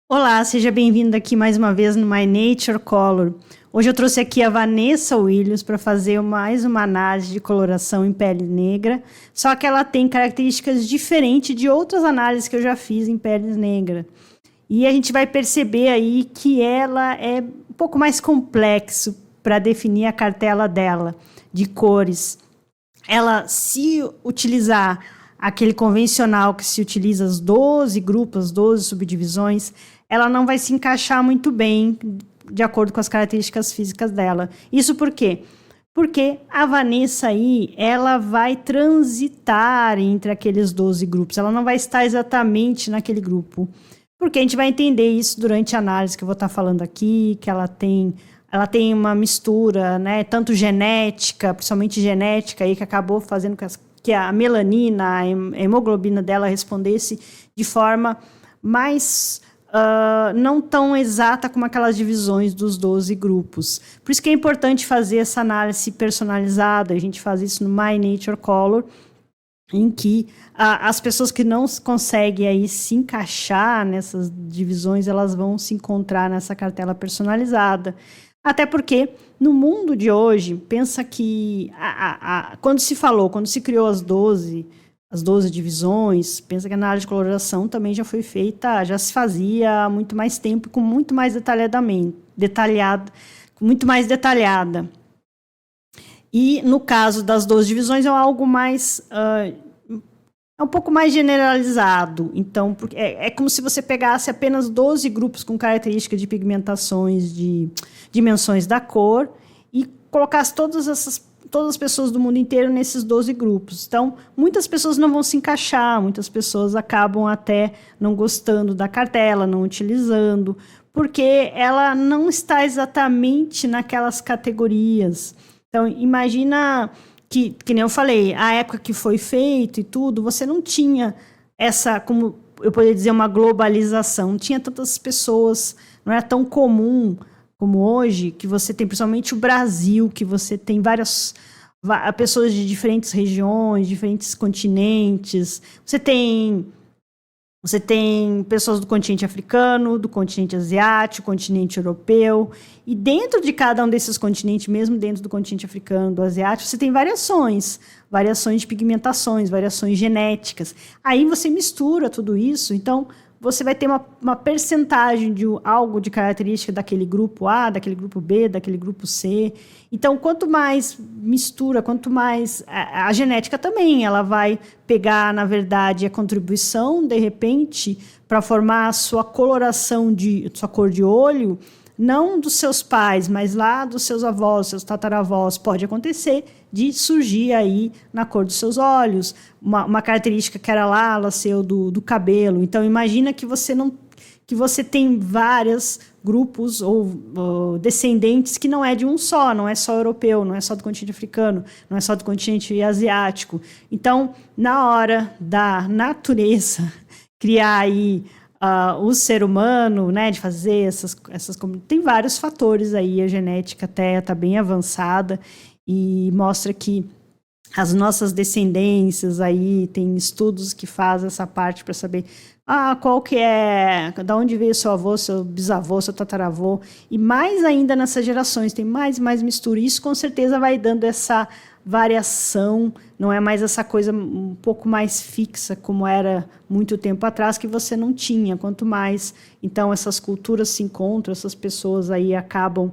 Olá, seja bem-vindo aqui mais uma vez no My Nature Color. Hoje eu trouxe aqui a Vanessa Williams para fazer mais uma análise de coloração em pele negra, só que ela tem características diferentes de outras análises que eu já fiz em pele negra. E a gente vai perceber aí que ela é um pouco mais complexo para definir a cartela dela de cores. Ela, se utilizar aquele convencional que se utiliza as 12 grupos, as 12 subdivisões, ela não vai se encaixar muito bem de acordo com as características físicas dela. Isso por quê? Porque a Vanessa aí, ela vai transitar entre aqueles 12 grupos, ela não vai estar exatamente naquele grupo. Porque a gente vai entender isso durante a análise que eu vou estar falando aqui, que ela tem uma mistura, né, tanto genética, principalmente genética, aí, que acabou fazendo que a melanina, a hemoglobina dela respondesse de forma mais não tão exata como aquelas divisões dos 12 grupos. Por isso que é importante fazer essa análise personalizada. A gente faz isso no My Nature Color, em que as pessoas que não conseguem aí se encaixar nessas divisões, elas vão se encontrar nessa cartela personalizada. Até porque, no mundo de hoje, pensa que quando se criou as 12 divisões, pensa que a análise de coloração também já foi feita, já se fazia há muito mais tempo, com muito mais muito mais detalhada. E no caso das 12 divisões é algo mais é um pouco mais generalizado. Então, é como se você pegasse apenas 12 grupos com características de pigmentações, de dimensões da cor, e colocasse todas as pessoas do mundo inteiro nesses 12 grupos. Então, muitas pessoas não vão se encaixar, muitas pessoas acabam até não gostando da cartela, não utilizando, porque ela não está exatamente naquelas categorias. Então, imagina que nem eu falei, a época que foi feito e tudo, você não tinha essa, como eu poderia dizer, uma globalização, não tinha tantas pessoas, não era tão comum como hoje, que você tem, principalmente o Brasil, que você tem várias pessoas de diferentes regiões, diferentes continentes, você tem pessoas do continente africano, do continente asiático, continente europeu, e dentro de cada um desses continentes, mesmo dentro do continente africano, do asiático, você tem variações de pigmentações, variações genéticas. Aí você mistura tudo isso, então você vai ter uma percentagem de algo de característica daquele grupo A, daquele grupo B, daquele grupo C. Então, quanto mais mistura, quanto mais... A genética também, ela vai pegar, na verdade, a contribuição, de repente, para formar a sua coloração, sua cor de olho, não dos seus pais, mas lá dos seus avós, seus tataravós. Pode acontecer de surgir aí na cor dos seus olhos, uma característica que era lá, ela seu do cabelo. Então, imagina que você tem vários grupos ou descendentes que não é de um só, não é só europeu, não é só do continente africano, não é só do continente asiático. Então, na hora da natureza criar aí o ser humano, né, de fazer essas tem vários fatores aí, a genética até está bem avançada e mostra que as nossas descendências aí, tem estudos que fazem essa parte para saber qual que é, da onde veio seu avô, seu bisavô, seu tataravô, e mais ainda nessas gerações, tem mais e mais mistura. Isso com certeza vai dando essa variação, não é mais essa coisa um pouco mais fixa, como era muito tempo atrás, que você não tinha. Quanto mais, então, essas culturas se encontram, essas pessoas aí acabam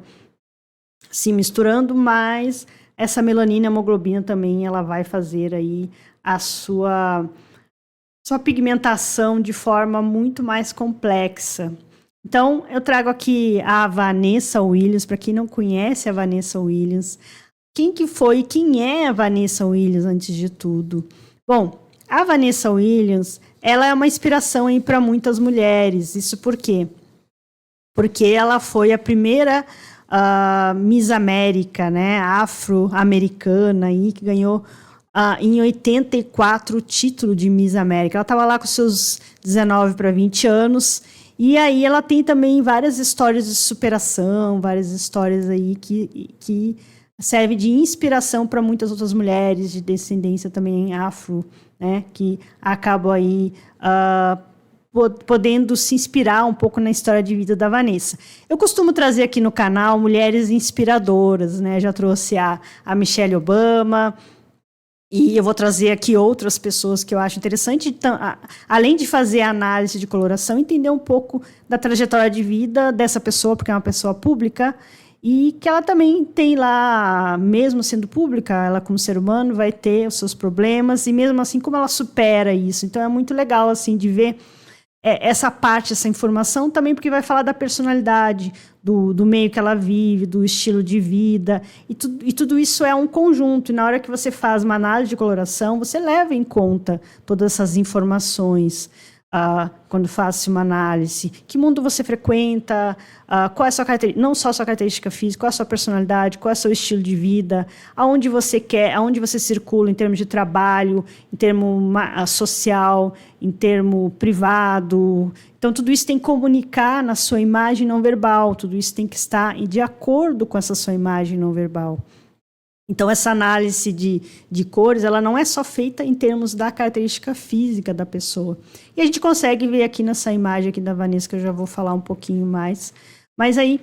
se misturando, mais essa melanina e hemoglobina também, ela vai fazer aí a sua pigmentação de forma muito mais complexa. Então, eu trago aqui a Vanessa Williams, para quem não conhece a Vanessa Williams. Quem é a Vanessa Williams antes de tudo? Bom, a Vanessa Williams, ela é uma inspiração aí para muitas mulheres. Isso por quê? Porque ela foi a primeira Miss América, né, afro-americana, aí, que ganhou em 84 o título de Miss América. Ela estava lá com seus 19 para 20 anos, e aí ela tem também várias histórias de superação, várias histórias aí que servem de inspiração para muitas outras mulheres de descendência também afro, né, que acabam aí podendo se inspirar um pouco na história de vida da Vanessa. Eu costumo trazer aqui no canal mulheres inspiradoras, né? Já trouxe a Michelle Obama, e eu vou trazer aqui outras pessoas que eu acho interessante, então, além de fazer a análise de coloração, entender um pouco da trajetória de vida dessa pessoa, porque é uma pessoa pública, e que ela também tem lá, mesmo sendo pública, ela como ser humano vai ter os seus problemas, e mesmo assim como ela supera isso. Então é muito legal assim de ver essa parte, essa informação também, porque vai falar da personalidade, do meio que ela vive, do estilo de vida, e tudo isso é um conjunto, e na hora que você faz uma análise de coloração, você leva em conta todas essas informações, quando faz uma análise, que mundo você frequenta, qual é a sua característica, não só a sua característica física, qual é a sua personalidade, qual é o seu estilo de vida, aonde você circula em termos de trabalho, em termo social, em termo privado. Então, tudo isso tem que comunicar na sua imagem não verbal, tudo isso tem que estar de acordo com essa sua imagem não verbal. Então, essa análise de cores, ela não é só feita em termos da característica física da pessoa. E a gente consegue ver aqui nessa imagem aqui da Vanessa, que eu já vou falar um pouquinho mais. Mas aí,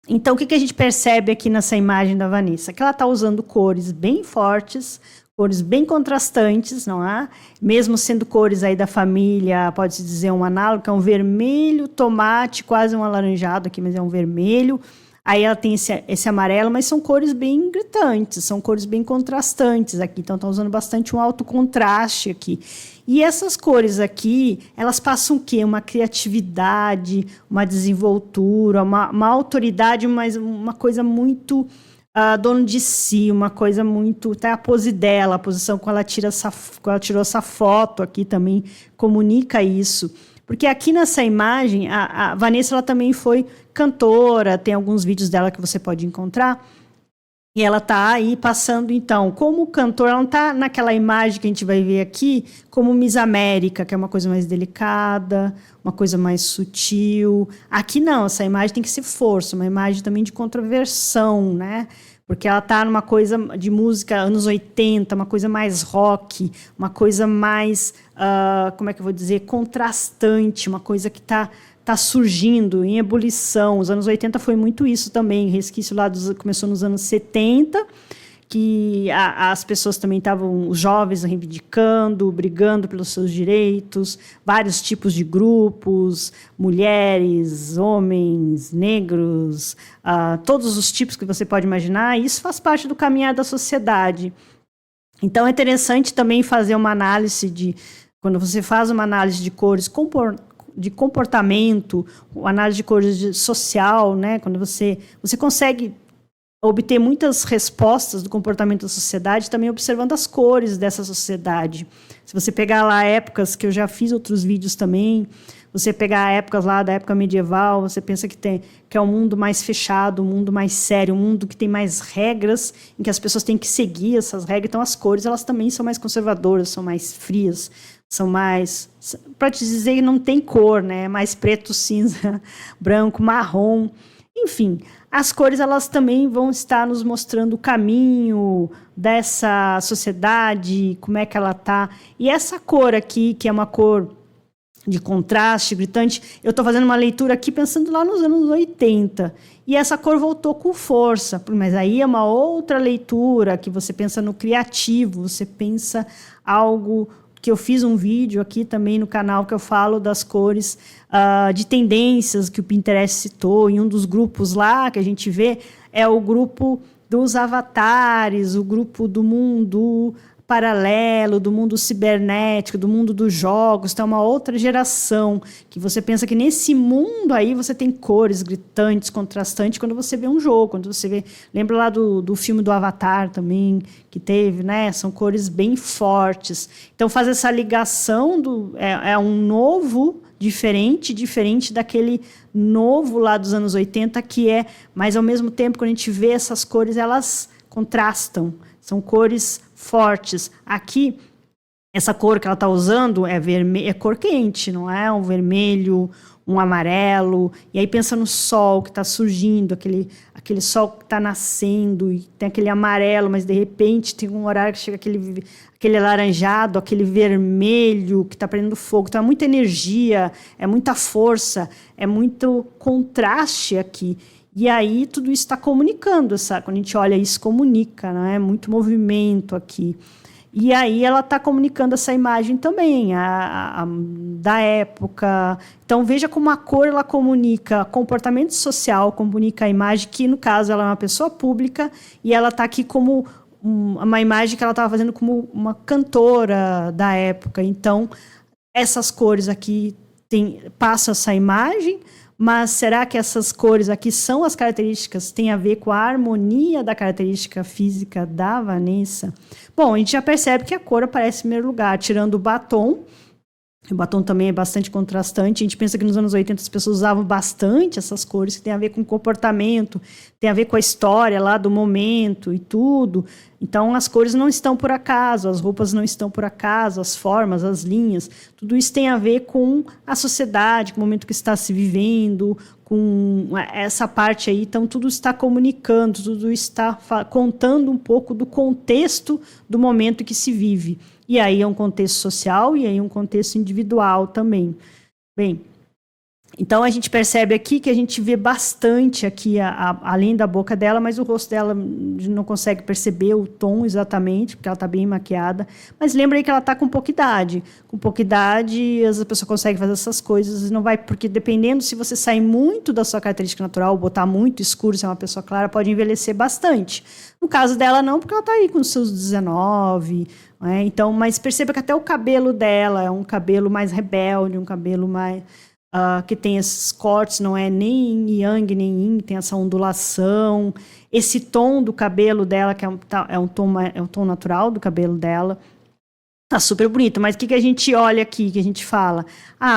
então, o que a gente percebe aqui nessa imagem da Vanessa? Que ela está usando cores bem fortes, cores bem contrastantes, não é? Mesmo sendo cores aí da família, pode-se dizer um análogo, que é um vermelho, tomate, quase um alaranjado aqui, mas é um vermelho. Aí ela tem esse amarelo, mas são cores bem gritantes, são cores bem contrastantes aqui. Então, está usando bastante um alto contraste aqui. E essas cores aqui, elas passam o quê? Uma criatividade, uma desenvoltura, uma autoridade, mas uma coisa muito dono de si, uma coisa muito... Até a pose dela, a posição quando ela tirou essa foto aqui também comunica isso. Porque aqui nessa imagem, a Vanessa ela também foi cantora, tem alguns vídeos dela que você pode encontrar, e ela está aí passando, então, como cantora, ela não está naquela imagem que a gente vai ver aqui, como Miss América, que é uma coisa mais delicada, uma coisa mais sutil. Aqui não, essa imagem tem que ser força, uma imagem também de controversão, né? Porque ela está numa coisa de música anos 80, uma coisa mais rock, uma coisa mais, como é que eu vou dizer, contrastante, uma coisa que está surgindo em ebulição. Os anos 80 foi muito isso também, resquício lá começou nos anos 70, que as pessoas também estavam, os jovens reivindicando, brigando pelos seus direitos, vários tipos de grupos, mulheres, homens, negros, todos os tipos que você pode imaginar, e isso faz parte do caminhar da sociedade. Então, é interessante também fazer uma análise quando você faz uma análise de cores de comportamento, análise de cores social, né? Quando você consegue obter muitas respostas do comportamento da sociedade, também observando as cores dessa sociedade. Se você pegar lá épocas, que eu já fiz outros vídeos também, você pegar épocas lá da época medieval, você pensa que é um mundo mais fechado, um mundo mais sério, um mundo que tem mais regras, em que as pessoas têm que seguir essas regras. Então, as cores elas também são mais conservadoras, são mais frias, são mais... Para te dizer que não tem cor, né? Mais preto, cinza, branco, marrom. Enfim, as cores elas também vão estar nos mostrando o caminho dessa sociedade, como é que ela está. E essa cor aqui, que é uma cor de contraste, gritante, eu estou fazendo uma leitura aqui pensando lá nos anos 80. E essa cor voltou com força, mas aí é uma outra leitura, que você pensa no criativo, você pensa algo... que eu fiz um vídeo aqui também no canal que eu falo das cores de tendências que o Pinterest citou, em um dos grupos lá que a gente vê, é o grupo dos avatares, o grupo do mundo paralelo, do mundo cibernético, do mundo dos jogos. Então, é uma outra geração, que você pensa que nesse mundo aí você tem cores gritantes, contrastantes, quando você vê um jogo, quando você vê... Lembra lá do filme do Avatar também, que teve, né? São cores bem fortes. Então, faz essa ligação, é um novo diferente daquele novo lá dos anos 80, que é... Mas, ao mesmo tempo, quando a gente vê essas cores, elas contrastam. São cores fortes. Aqui, essa cor que ela está usando é cor quente, não é um vermelho, um amarelo. E aí pensa no sol que está surgindo, aquele sol que está nascendo, e tem aquele amarelo, mas de repente tem um horário que chega aquele alaranjado, aquele vermelho que está prendendo fogo. Então é muita energia, é muita força, é muito contraste aqui. E aí tudo isso está comunicando, sabe? Quando a gente olha isso, comunica, não é? Muito movimento aqui. E aí ela está comunicando essa imagem também, da época. Então, veja como a cor ela comunica comportamento social, comunica a imagem, que no caso ela é uma pessoa pública, e ela está aqui como uma imagem que ela estava fazendo como uma cantora da época. Então, essas cores aqui passam essa imagem, mas será que essas cores aqui são as características, tem a ver com a harmonia da característica física da Vanessa? Bom, a gente já percebe que a cor aparece em primeiro lugar, tirando o batom. O batom também é bastante contrastante. A gente pensa que nos anos 80 as pessoas usavam bastante essas cores, que tem a ver com comportamento, tem a ver com a história lá do momento e tudo. Então, as cores não estão por acaso, as roupas não estão por acaso, as formas, as linhas. Tudo isso tem a ver com a sociedade, com o momento que está se vivendo, com essa parte aí. Então, tudo está comunicando, tudo está contando um pouco do contexto do momento que se vive. E aí é um contexto social e aí um contexto individual também. Bem, então a gente percebe aqui que a gente vê bastante aqui, além da boca dela, mas o rosto dela não consegue perceber o tom exatamente, porque ela está bem maquiada. Mas lembra aí que ela está com pouca idade. Com pouca idade, a pessoa consegue fazer essas coisas, não vai, porque dependendo se você sair muito da sua característica natural, botar muito escuro, se é uma pessoa clara, pode envelhecer bastante. No caso dela, não, porque ela está aí com os seus 19. Então, mas perceba que até o cabelo dela é um cabelo mais rebelde, um cabelo mais que tem esses cortes, não é nem yang nem yin, tem essa ondulação, esse tom do cabelo dela que é um tom natural do cabelo dela. Tá super bonito, mas o que a gente olha aqui, que a gente fala?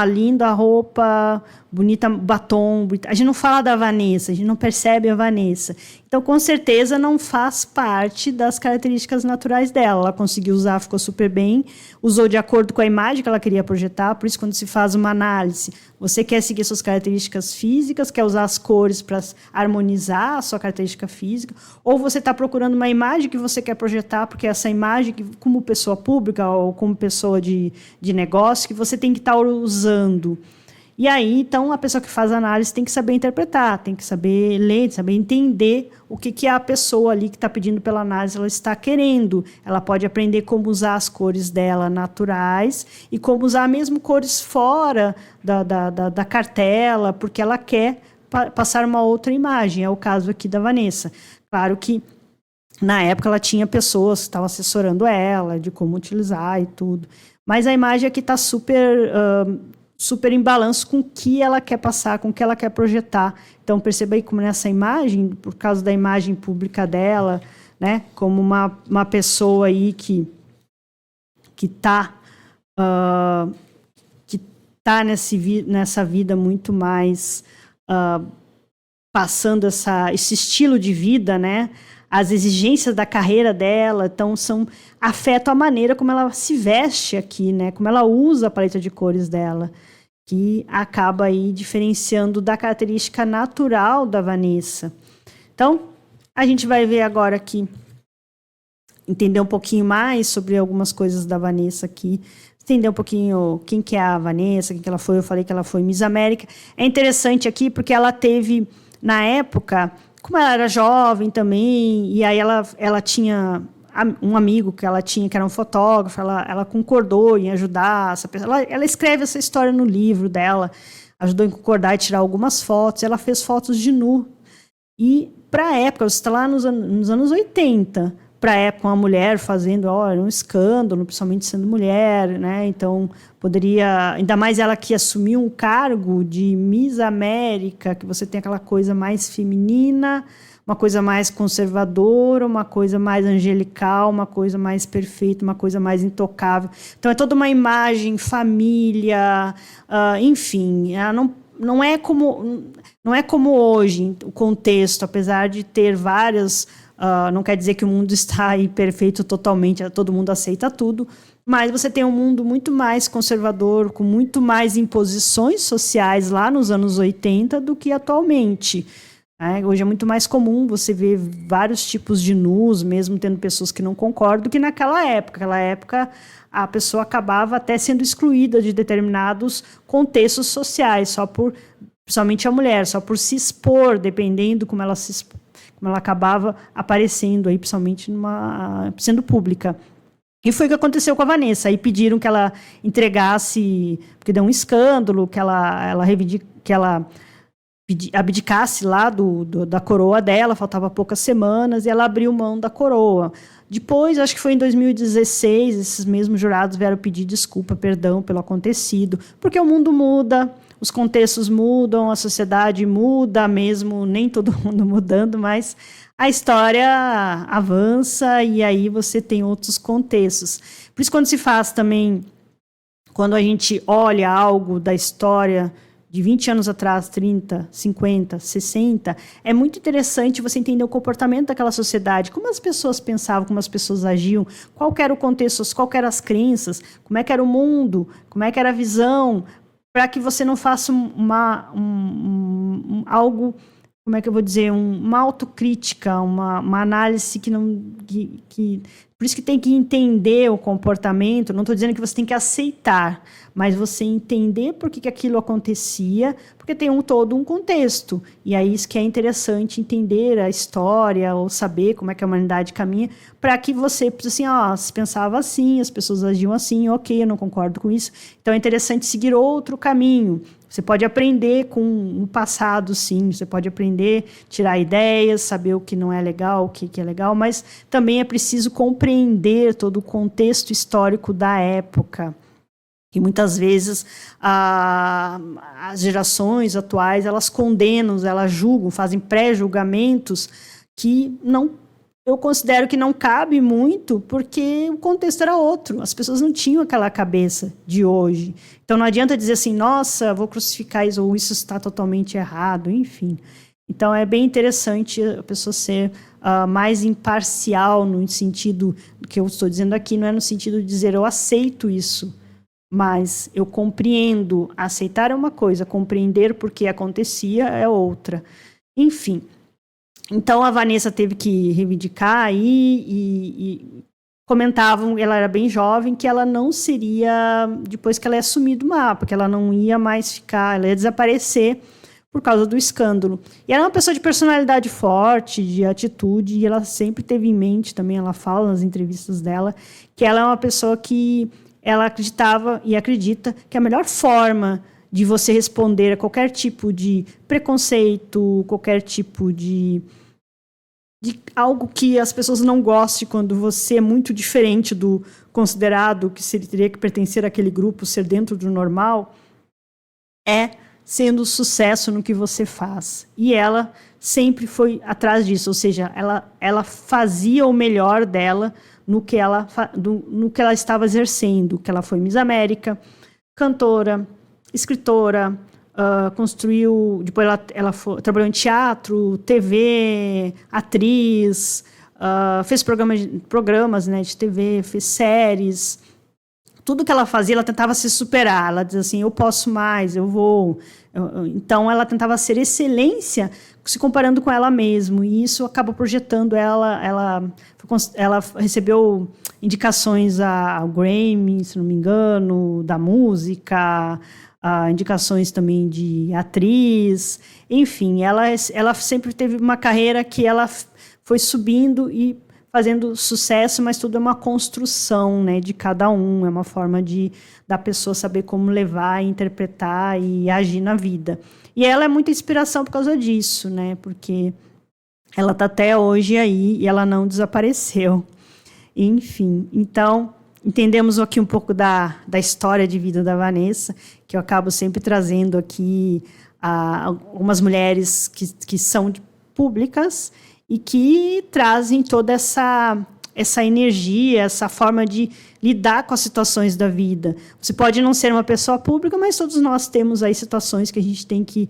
Linda a roupa, bonita batom. A gente não fala da Vanessa, a gente não percebe a Vanessa. Então, com certeza, não faz parte das características naturais dela. Ela conseguiu usar, ficou super bem, usou de acordo com a imagem que ela queria projetar. Por isso, quando se faz uma análise, você quer seguir suas características físicas, quer usar as cores para harmonizar a sua característica física, ou você está procurando uma imagem que você quer projetar, porque essa imagem, como pessoa pública ou como pessoa de negócio, que você tem que estar usando. E aí, então, a pessoa que faz a análise tem que saber interpretar, tem que saber ler, saber entender o que a pessoa ali que está pedindo pela análise ela está querendo. Ela pode aprender como usar as cores dela naturais e como usar mesmo cores fora da cartela, porque ela quer passar uma outra imagem. É o caso aqui da Vanessa. Claro que, na época, ela tinha pessoas que estavam assessorando ela de como utilizar e tudo. Mas a imagem aqui está super em balanço com o que ela quer passar, com o que ela quer projetar. Então, perceba aí como nessa imagem, por causa da imagem pública dela, né, como uma pessoa aí que está nessa vida muito mais passando esse estilo de vida, né, as exigências da carreira dela, então afetam a maneira como ela se veste aqui, né? Como ela usa a paleta de cores dela, que acaba aí diferenciando da característica natural da Vanessa. Então, a gente vai ver agora aqui, entender um pouquinho mais sobre algumas coisas da Vanessa aqui, entender um pouquinho quem que é a Vanessa, quem que ela foi. Eu falei que ela foi Miss América. É interessante aqui porque ela teve, na época, como ela era jovem também, e aí ela tinha um amigo que ela tinha, que era um fotógrafo, ela concordou em ajudar essa pessoa. Ela escreve essa história no livro dela, ajudou em concordar e tirar algumas fotos. Ela fez fotos de nu. E, para a época, você está lá nos anos 80, para a época, uma mulher fazendo um escândalo, principalmente sendo mulher, né? Então, poderia... Ainda mais ela que assumiu um cargo de Miss América, que você tem aquela coisa mais feminina, uma coisa mais conservadora, uma coisa mais angelical, uma coisa mais perfeita, uma coisa mais intocável. Então, é toda uma imagem, família, enfim, não é como hoje o contexto, apesar de ter várias Não quer dizer que o mundo está aí perfeito totalmente, todo mundo aceita tudo, mas você tem um mundo muito mais conservador, com muito mais imposições sociais lá nos anos 80 do que atualmente. Hoje é muito mais comum você ver vários tipos de nus, mesmo tendo pessoas que não concordam, do que naquela época. Naquela época, a pessoa acabava até sendo excluída de determinados contextos sociais, principalmente a mulher, só por se expor, dependendo como ela acabava aparecendo, aí, principalmente sendo pública. E foi o que aconteceu com a Vanessa. Aí pediram que ela entregasse, porque deu um escândalo, que ela abdicasse lá da coroa dela, faltava poucas semanas, e ela abriu mão da coroa. Depois, acho que foi em 2016, esses mesmos jurados vieram pedir desculpa, perdão pelo acontecido, porque o mundo muda, os contextos mudam, a sociedade muda, mesmo nem todo mundo mudando, mas a história avança e aí você tem outros contextos. Por isso, quando se faz também, quando a gente olha algo da história de 20 anos atrás, 30, 50, 60, é muito interessante você entender o comportamento daquela sociedade, como as pessoas pensavam, como as pessoas agiam, qual era o contexto, qual eram as crenças, como é que era o mundo, como é que era a visão, para que você não faça algo, como é que eu vou dizer, uma autocrítica, uma análise que não... Por isso que tem que entender o comportamento, não estou dizendo que você tem que aceitar, mas você entender por que aquilo acontecia, porque tem todo um contexto. E aí isso que é interessante, entender a história, ou saber como é que a humanidade caminha, para que você, assim, se pensava assim, as pessoas agiam assim, ok, eu não concordo com isso. Então é interessante seguir outro caminho. Você pode aprender com o passado, sim, você pode aprender, tirar ideias, saber o que não é legal, o que é legal, mas também é preciso compreender todo o contexto histórico da época. E muitas vezes as gerações atuais, elas condenam, elas julgam, fazem pré-julgamentos que eu considero que não cabe muito, porque o contexto era outro. As pessoas não tinham aquela cabeça de hoje. Então não adianta dizer assim, nossa, vou crucificar isso, ou isso está totalmente errado, enfim. Então é bem interessante a pessoa ser mais imparcial no sentido do que eu estou dizendo aqui, não é no sentido de dizer eu aceito isso, mas eu compreendo. Aceitar é uma coisa, compreender por que acontecia é outra. Enfim. Então, a Vanessa teve que reivindicar e comentavam, ela era bem jovem, que ela não seria, depois que ela ia sumir do mapa, que ela não ia mais ficar, ela ia desaparecer por causa do escândalo. E ela é uma pessoa de personalidade forte, de atitude, e ela sempre teve em mente, também ela fala nas entrevistas dela, que ela é uma pessoa que ela acreditava e acredita que a melhor forma de você responder a qualquer tipo de preconceito, qualquer tipo de algo que as pessoas não gostem quando você é muito diferente do considerado, que teria que pertencer àquele grupo, ser dentro do normal, é sendo sucesso no que você faz. E ela sempre foi atrás disso, ou seja, ela fazia o melhor dela no que ela estava exercendo, que ela foi Miss América, cantora, escritora, construiu, depois ela trabalhou em teatro, TV, atriz, fez programas, né, de TV, fez séries. Tudo que ela fazia, ela tentava se superar. Ela dizia assim, eu posso mais, eu vou. Então, ela tentava ser excelência se comparando com ela mesma. E isso acaba projetando ela. Ela recebeu indicações ao Grammy, se não me engano, da música, indicações também de atriz. Enfim, ela sempre teve uma carreira que ela foi subindo e fazendo sucesso, mas tudo é uma construção, né, de cada um, é uma forma da pessoa saber como levar, interpretar e agir na vida. E ela é muita inspiração por causa disso, né, porque ela está até hoje aí e ela não desapareceu. Enfim, então, entendemos aqui um pouco da história de vida da Vanessa, que eu acabo sempre trazendo aqui algumas mulheres que são públicas e que trazem toda essa essa energia, essa forma de lidar com as situações da vida. Você pode não ser uma pessoa pública, mas todos nós temos aí situações que a gente tem que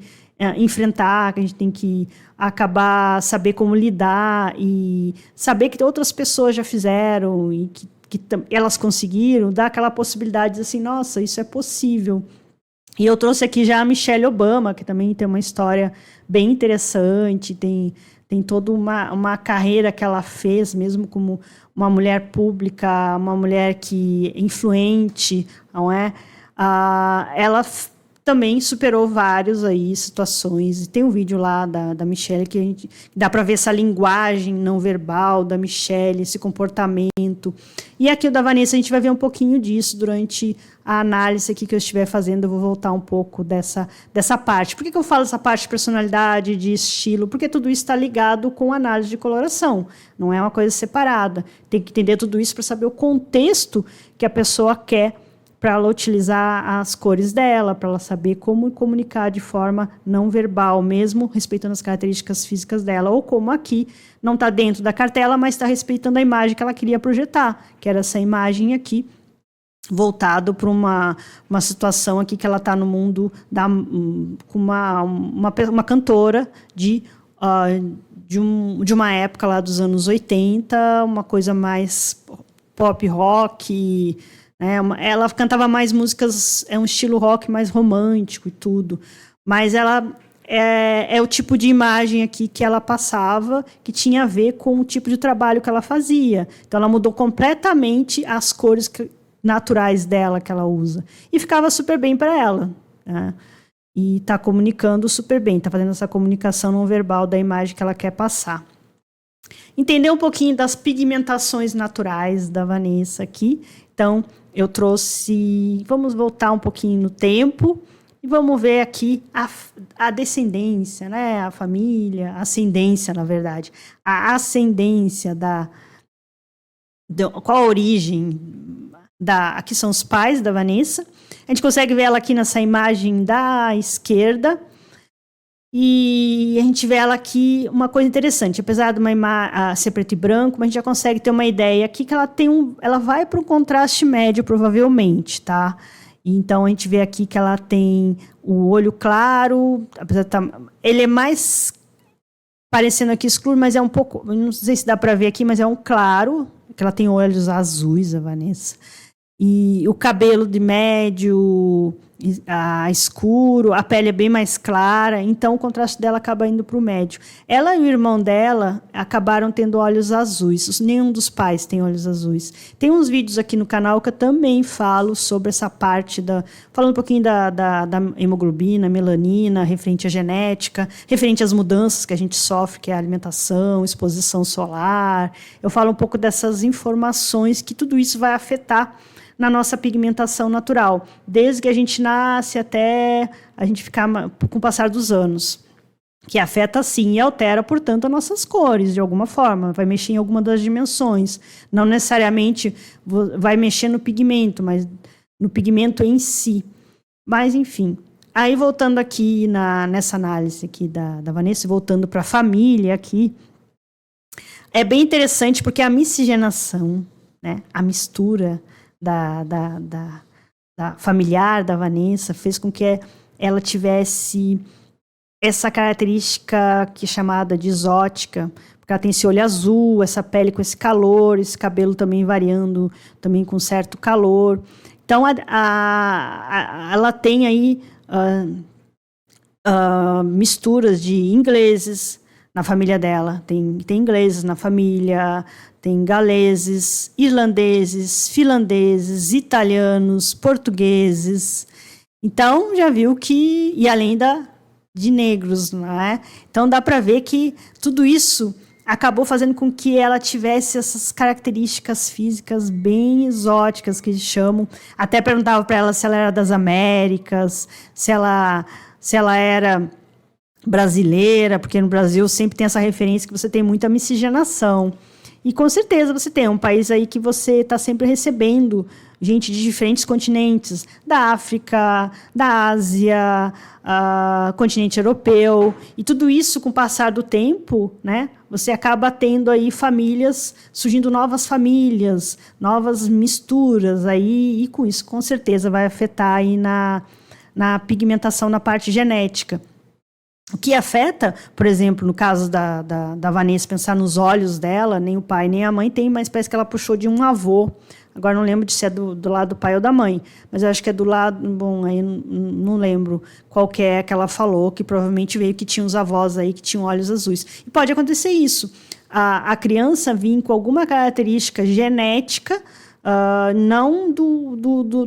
enfrentar, que a gente tem que saber como lidar e saber que outras pessoas já fizeram e que elas conseguiram, dar aquela possibilidade de assim, nossa, isso é possível. E eu trouxe aqui já a Michelle Obama, que também tem uma história bem interessante, tem toda uma carreira que ela fez, mesmo como uma mulher pública, uma mulher que influente, não é? Ela também superou várias aí situações. E tem um vídeo lá da Michelle que dá para ver essa linguagem não verbal da Michelle, esse comportamento. E aqui o da Vanessa a gente vai ver um pouquinho disso durante a análise aqui que eu estiver fazendo. Eu vou voltar um pouco dessa parte. Por que eu falo essa parte de personalidade, de estilo? Porque tudo isso está ligado com a análise de coloração. Não é uma coisa separada. Tem que entender tudo isso para saber o contexto que a pessoa quer, para ela utilizar as cores dela, para ela saber como comunicar de forma não verbal, mesmo respeitando as características físicas dela, ou como aqui não está dentro da cartela, mas está respeitando a imagem que ela queria projetar, que era essa imagem aqui, voltado para uma situação aqui que ela está no mundo com uma cantora de uma época lá dos anos 80, uma coisa mais pop rock. Ela cantava mais músicas, é um estilo rock mais romântico e tudo, mas ela é o tipo de imagem aqui que ela passava, que tinha a ver com o tipo de trabalho que ela fazia. Então ela mudou completamente as cores naturais dela que ela usa, e ficava super bem para ela, né? E está comunicando super bem, está fazendo essa comunicação não verbal da imagem que ela quer passar. Entender um pouquinho das pigmentações naturais da Vanessa aqui. Então, eu trouxe... Vamos voltar um pouquinho no tempo e vamos ver aqui a descendência, né? A família, a ascendência, na verdade. A ascendência qual a origem aqui são os pais da Vanessa. A gente consegue ver ela aqui nessa imagem da esquerda. E a gente vê ela aqui, uma coisa interessante, apesar de ser preto e branco, mas a gente já consegue ter uma ideia aqui que ela vai para um contraste médio, provavelmente, tá? Então, a gente vê aqui que ela tem o olho claro, apesar de ele é mais parecendo aqui escuro, mas é um pouco, não sei se dá para ver aqui, mas é um claro, que ela tem olhos azuis, a Vanessa. E o cabelo de médio, escuro, a pele é bem mais clara, então o contraste dela acaba indo para o médio. Ela e o irmão dela acabaram tendo olhos azuis, nenhum dos pais tem olhos azuis. Tem uns vídeos aqui no canal que eu também falo sobre essa parte falando um pouquinho da hemoglobina, melanina, referente à genética, referente às mudanças que a gente sofre, que é a alimentação, exposição solar. Eu falo um pouco dessas informações que tudo isso vai afetar na nossa pigmentação natural, desde que a gente nasce até a gente ficar com o passar dos anos, que afeta sim e altera, portanto, as nossas cores, de alguma forma, vai mexer em alguma das dimensões, não necessariamente vai mexer no pigmento, mas no pigmento em si. Mas, enfim, aí voltando aqui nessa análise aqui da Vanessa, voltando para a família aqui, é bem interessante porque a miscigenação, né, a mistura da familiar da Vanessa fez com que ela tivesse essa característica que é chamada de exótica, porque ela tem esse olho azul, essa pele com esse calor, esse cabelo também variando, também com certo calor. Então, ela tem aí misturas de ingleses na família dela, tem ingleses na família, tem galeses, irlandeses, finlandeses, italianos, portugueses. Então, já viu que... E além de negros, não é? Então, dá para ver que tudo isso acabou fazendo com que ela tivesse essas características físicas bem exóticas, que chamam... Até perguntava para ela se ela era das Américas, se ela era brasileira, porque no Brasil sempre tem essa referência que você tem muita miscigenação. E com certeza você tem um país aí que você está sempre recebendo gente de diferentes continentes, da África, da Ásia, continente europeu, e tudo isso com o passar do tempo, né, você acaba tendo aí famílias, surgindo novas famílias, novas misturas aí, e com isso com certeza vai afetar aí na pigmentação na parte genética. O que afeta, por exemplo, no caso da Vanessa, pensar nos olhos dela, nem o pai nem a mãe tem, mas parece que ela puxou de um avô. Agora não lembro se é do lado do pai ou da mãe, mas eu acho que é do lado, bom, aí não lembro qual que é que ela falou, que provavelmente veio que tinha uns avós aí que tinham olhos azuis. E pode acontecer isso, a criança vir com alguma característica genética, não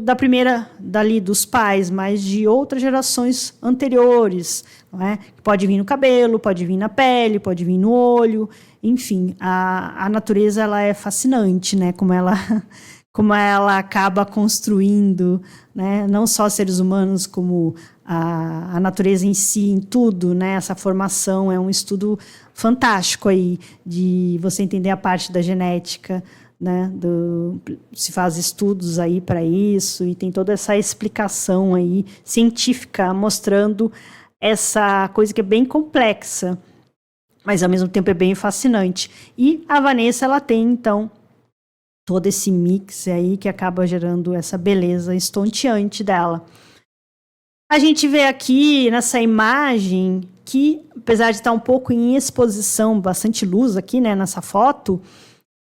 da primeira, dali dos pais, mas de outras gerações anteriores, não é? Pode vir no cabelo, pode vir na pele, pode vir no olho, enfim, a natureza ela é fascinante, né? Como ela acaba construindo, né? Não só seres humanos, como a natureza em si, em tudo, né? Essa formação é um estudo fantástico aí, de você entender a parte da genética, né? Se faz estudos aí para isso, e tem toda essa explicação aí científica mostrando essa coisa que é bem complexa, mas ao mesmo tempo é bem fascinante. E a Vanessa, ela tem, então, todo esse mix aí que acaba gerando essa beleza estonteante dela. A gente vê aqui nessa imagem que, apesar de estar um pouco em exposição, bastante luz aqui, né, nessa foto,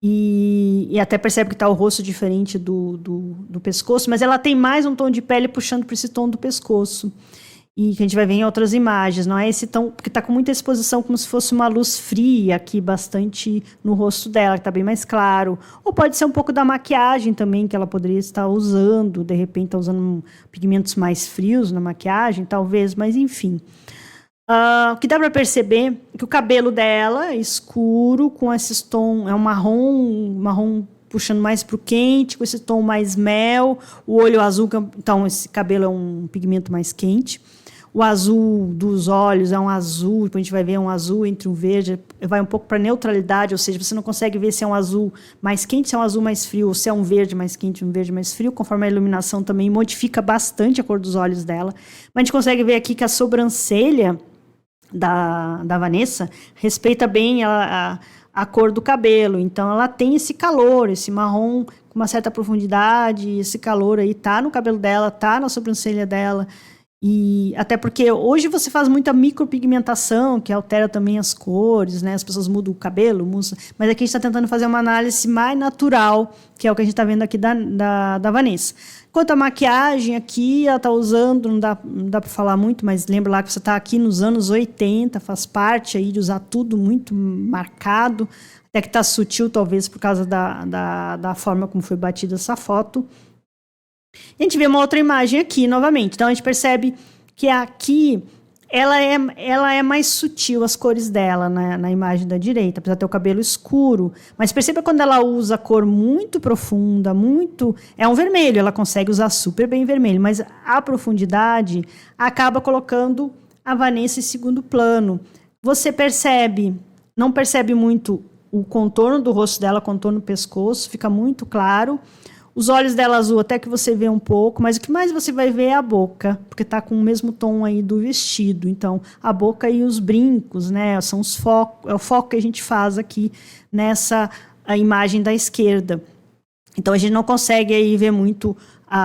e até percebe que está o rosto diferente do pescoço, mas ela tem mais um tom de pele puxando para esse tom do pescoço. E que a gente vai ver em outras imagens, não é esse tom, porque está com muita exposição, como se fosse uma luz fria aqui, bastante no rosto dela, que está bem mais claro. Ou pode ser um pouco da maquiagem também, que ela poderia estar usando, de repente está usando pigmentos mais frios na maquiagem, talvez, mas enfim. O que dá para perceber é que o cabelo dela é escuro, com esses tons, é um marrom puxando mais para o quente, com esse tom mais mel, o olho azul, então esse cabelo é um pigmento mais quente. O azul dos olhos é um azul, depois a gente vai ver um azul entre um verde, vai um pouco para neutralidade, ou seja, você não consegue ver se é um azul mais quente, se é um azul mais frio, ou se é um verde mais quente, um verde mais frio, conforme a iluminação também modifica bastante a cor dos olhos dela. Mas a gente consegue ver aqui que a sobrancelha da Vanessa respeita bem a cor do cabelo, então ela tem esse calor, esse marrom com uma certa profundidade, esse calor aí tá no cabelo dela, tá na sobrancelha dela. E até porque hoje você faz muita micropigmentação, que altera também as cores, né? As pessoas mudam o cabelo, mas aqui a gente está tentando fazer uma análise mais natural, que é o que a gente está vendo aqui da Vanessa. Quanto à maquiagem aqui, ela está usando, não dá para falar muito, mas lembra lá que você está aqui nos anos 80, faz parte aí de usar tudo muito marcado, até que está sutil, talvez por causa da forma como foi batida essa foto. A gente vê uma outra imagem aqui, novamente. Então, a gente percebe que aqui ela é mais sutil, as cores dela, na imagem da direita, apesar de ter o cabelo escuro. Mas perceba quando ela usa cor muito profunda, é um vermelho, ela consegue usar super bem vermelho, mas a profundidade acaba colocando a Vanessa em segundo plano. Você não percebe muito o contorno do rosto dela, o contorno do pescoço, fica muito claro. Os olhos dela azul até que você vê um pouco, mas o que mais você vai ver é a boca, porque está com o mesmo tom aí do vestido. Então, a boca e os brincos, né, são é o foco que a gente faz aqui nessa a imagem da esquerda. Então, a gente não consegue aí ver muito,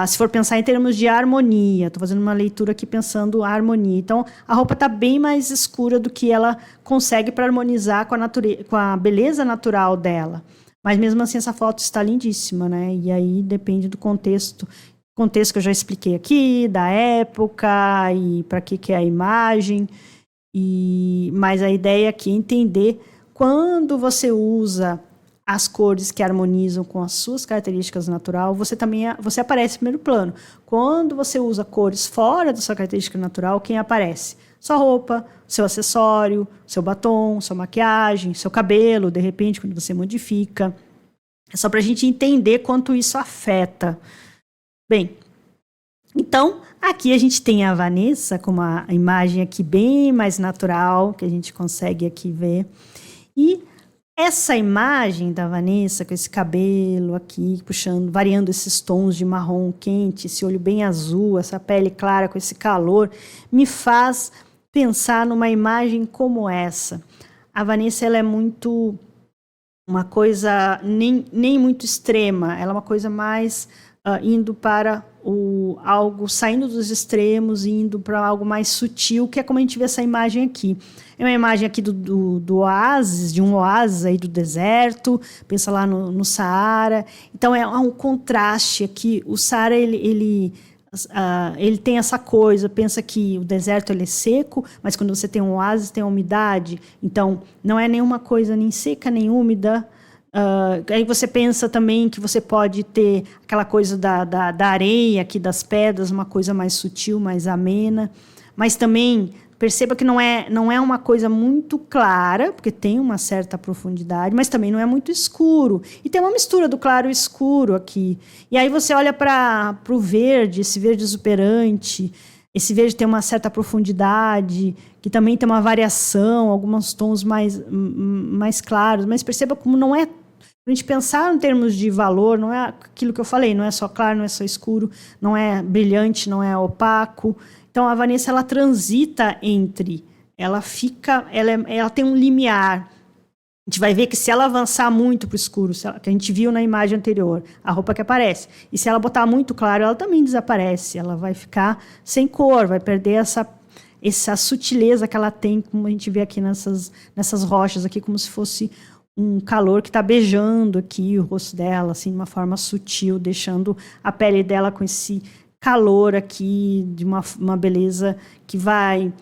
se for pensar em termos de harmonia. Estou fazendo uma leitura aqui pensando a harmonia. Então, a roupa está bem mais escura do que ela consegue para harmonizar com a beleza natural dela. Mas mesmo assim essa foto está lindíssima, né? E aí depende do contexto que eu já expliquei aqui, da época e para que é a imagem. Mas a ideia aqui é entender quando você usa as cores que harmonizam com as suas características natural, você aparece em primeiro plano. Quando você usa cores fora da sua característica natural, quem aparece? Sua roupa, seu acessório, seu batom, sua maquiagem, seu cabelo, de repente, quando você modifica. É só para a gente entender quanto isso afeta. Bem, então, aqui a gente tem a Vanessa com uma imagem aqui bem mais natural, que a gente consegue aqui ver. E essa imagem da Vanessa com esse cabelo aqui, puxando, variando esses tons de marrom quente, esse olho bem azul, essa pele clara com esse calor, me faz pensar numa imagem como essa. A Vanessa, ela é muito uma coisa nem muito extrema, ela é uma coisa mais indo para algo, saindo dos extremos e indo para algo mais sutil, que é como a gente vê essa imagem aqui. É uma imagem aqui do oásis, de um oásis aí do deserto, pensa lá no Saara. Então é um contraste aqui. O Saara, ele tem essa coisa, pensa que o deserto ele é seco, mas quando você tem um oásis, tem a umidade. Então, não é nenhuma coisa nem seca, nem úmida. Aí você pensa também que você pode ter aquela coisa da areia aqui, das pedras, uma coisa mais sutil, mais amena. Mas também perceba que não é uma coisa muito clara, porque tem uma certa profundidade, mas também não é muito escuro. E tem uma mistura do claro e escuro aqui. E aí você olha para o verde, esse verde exuberante. Esse verde tem uma certa profundidade, que também tem uma variação, alguns tons mais claros. Mas perceba como não é... A gente pensar em termos de valor, não é aquilo que eu falei, não é só claro, não é só escuro, não é brilhante, não é opaco. Então, a Vanessa, ela transita entre, ela tem um limiar. A gente vai ver que se ela avançar muito para o escuro, que a gente viu na imagem anterior, a roupa que aparece, e se ela botar muito claro, ela também desaparece, ela vai ficar sem cor, vai perder essa sutileza que ela tem, como a gente vê aqui nessas rochas, aqui como se fosse um calor que está beijando aqui o rosto dela, assim, de uma forma sutil, deixando a pele dela com esse calor aqui, de uma beleza que vai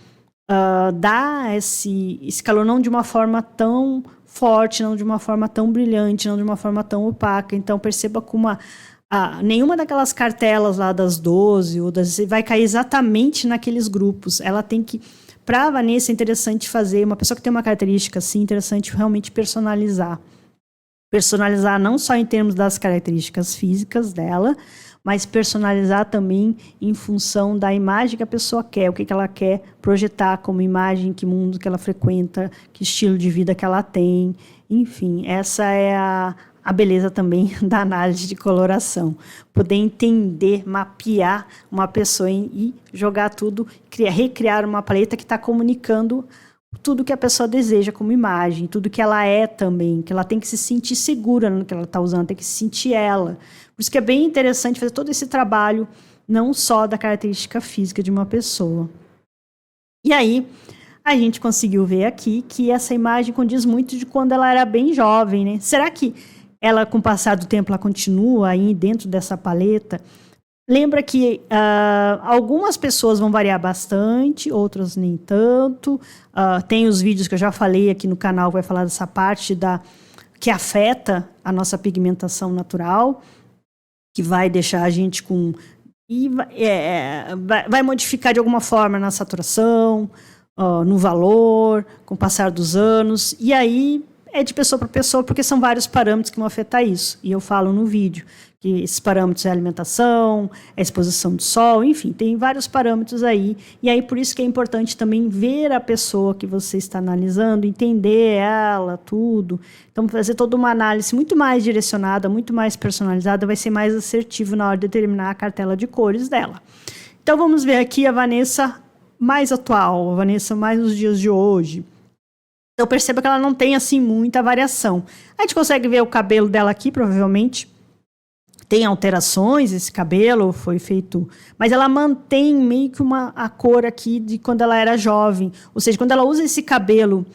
dar esse calor não de uma forma tão forte, não de uma forma tão brilhante, não de uma forma tão opaca. Então, perceba como nenhuma daquelas cartelas lá das 12 ou vai cair exatamente naqueles grupos. Ela tem que... Para a Vanessa é interessante fazer, uma pessoa que tem uma característica assim, interessante realmente personalizar. Personalizar não só em termos das características físicas dela, mas personalizar também em função da imagem que a pessoa quer, o que ela quer projetar como imagem, que mundo que ela frequenta, que estilo de vida que ela tem. Enfim, essa é a beleza também da análise de coloração. Poder entender, mapear uma pessoa e jogar tudo, recriar uma paleta que está comunicando tudo que a pessoa deseja como imagem, tudo que ela é também, que ela tem que se sentir segura no que ela está usando, tem que se sentir ela. Por isso que é bem interessante fazer todo esse trabalho, não só da característica física de uma pessoa. E aí, a gente conseguiu ver aqui que essa imagem condiz muito de quando ela era bem jovem, né? Será que ela, com o passar do tempo, ela continua aí dentro dessa paleta? Lembra que algumas pessoas vão variar bastante, outras nem tanto. Tem os vídeos que eu já falei aqui no canal, vai falar dessa parte que afeta a nossa pigmentação natural, que vai deixar a gente com... vai modificar de alguma forma na saturação, no valor, com o passar dos anos. E aí é de pessoa para pessoa, porque são vários parâmetros que vão afetar isso. E eu falo no vídeo que esses parâmetros é a alimentação, a exposição do sol, enfim, tem vários parâmetros aí. E aí, por isso que é importante também ver a pessoa que você está analisando, entender ela, tudo. Então, fazer toda uma análise muito mais direcionada, muito mais personalizada, vai ser mais assertivo na hora de determinar a cartela de cores dela. Então, vamos ver aqui a Vanessa mais atual, a Vanessa mais nos dias de hoje. Então, perceba que ela não tem, assim, muita variação. A gente consegue ver o cabelo dela aqui, provavelmente. Tem alterações, esse cabelo foi feito... Mas ela mantém meio que a cor aqui de quando ela era jovem. Ou seja, quando ela usa esse cabelo,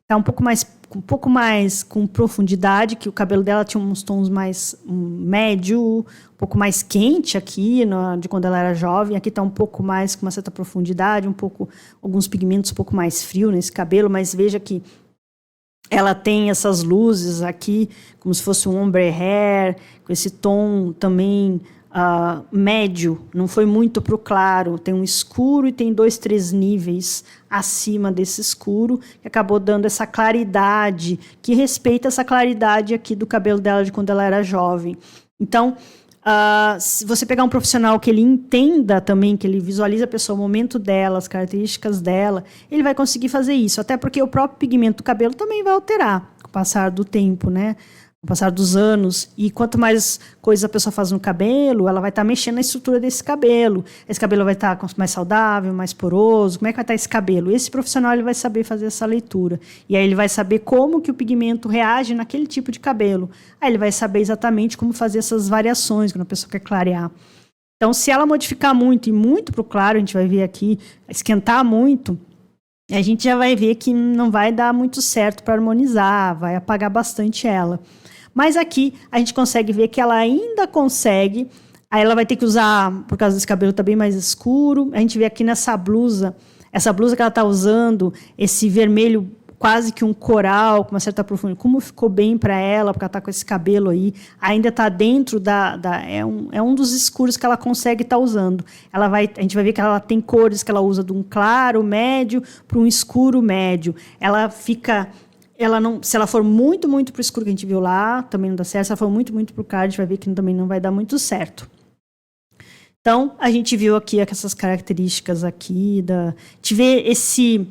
tá um pouco mais com profundidade, que o cabelo dela tinha uns tons mais médio, um pouco mais quente aqui, de quando ela era jovem. Aqui está um pouco mais com uma certa profundidade, alguns pigmentos um pouco mais frio nesse cabelo, mas veja que ela tem essas luzes aqui, como se fosse um ombre hair, com esse tom também médio, não foi muito para o claro, tem um escuro e tem 2, 3 níveis acima desse escuro, que acabou dando essa claridade, que respeita essa claridade aqui do cabelo dela de quando ela era jovem. Então, se você pegar um profissional que ele entenda também, que ele visualize a pessoa, o momento dela, as características dela, ele vai conseguir fazer isso, até porque o próprio pigmento do cabelo também vai alterar. passar do tempo, né? Com o passar dos anos. E quanto mais coisas a pessoa faz no cabelo, ela vai estar mexendo na estrutura desse cabelo. Esse cabelo vai estar mais saudável, mais poroso. Como é que vai estar esse cabelo? Esse profissional ele vai saber fazer essa leitura. E aí ele vai saber como que o pigmento reage naquele tipo de cabelo. Aí ele vai saber exatamente como fazer essas variações quando a pessoa quer clarear. Então, se ela modificar muito e muito para o claro, a gente vai ver aqui, esquentar muito, a gente já vai ver que não vai dar muito certo para harmonizar, vai apagar bastante ela. Mas aqui a gente consegue ver que ela ainda consegue, aí ela vai ter que usar, por causa desse cabelo está bem mais escuro, a gente vê aqui nessa blusa, essa blusa que ela está usando, esse vermelho quase que um coral, com uma certa profundidade, como ficou bem para ela, porque ela está com esse cabelo aí, ainda está dentro é um dos escuros que ela consegue estar usando. A gente vai ver que ela tem cores que ela usa de um claro, médio, para um escuro, médio. Se ela for muito, muito para o escuro que a gente viu lá, também não dá certo. Se ela for muito, muito para o claro, a gente vai ver que também não vai dar muito certo. Então, a gente viu aqui essas características aqui, a gente vê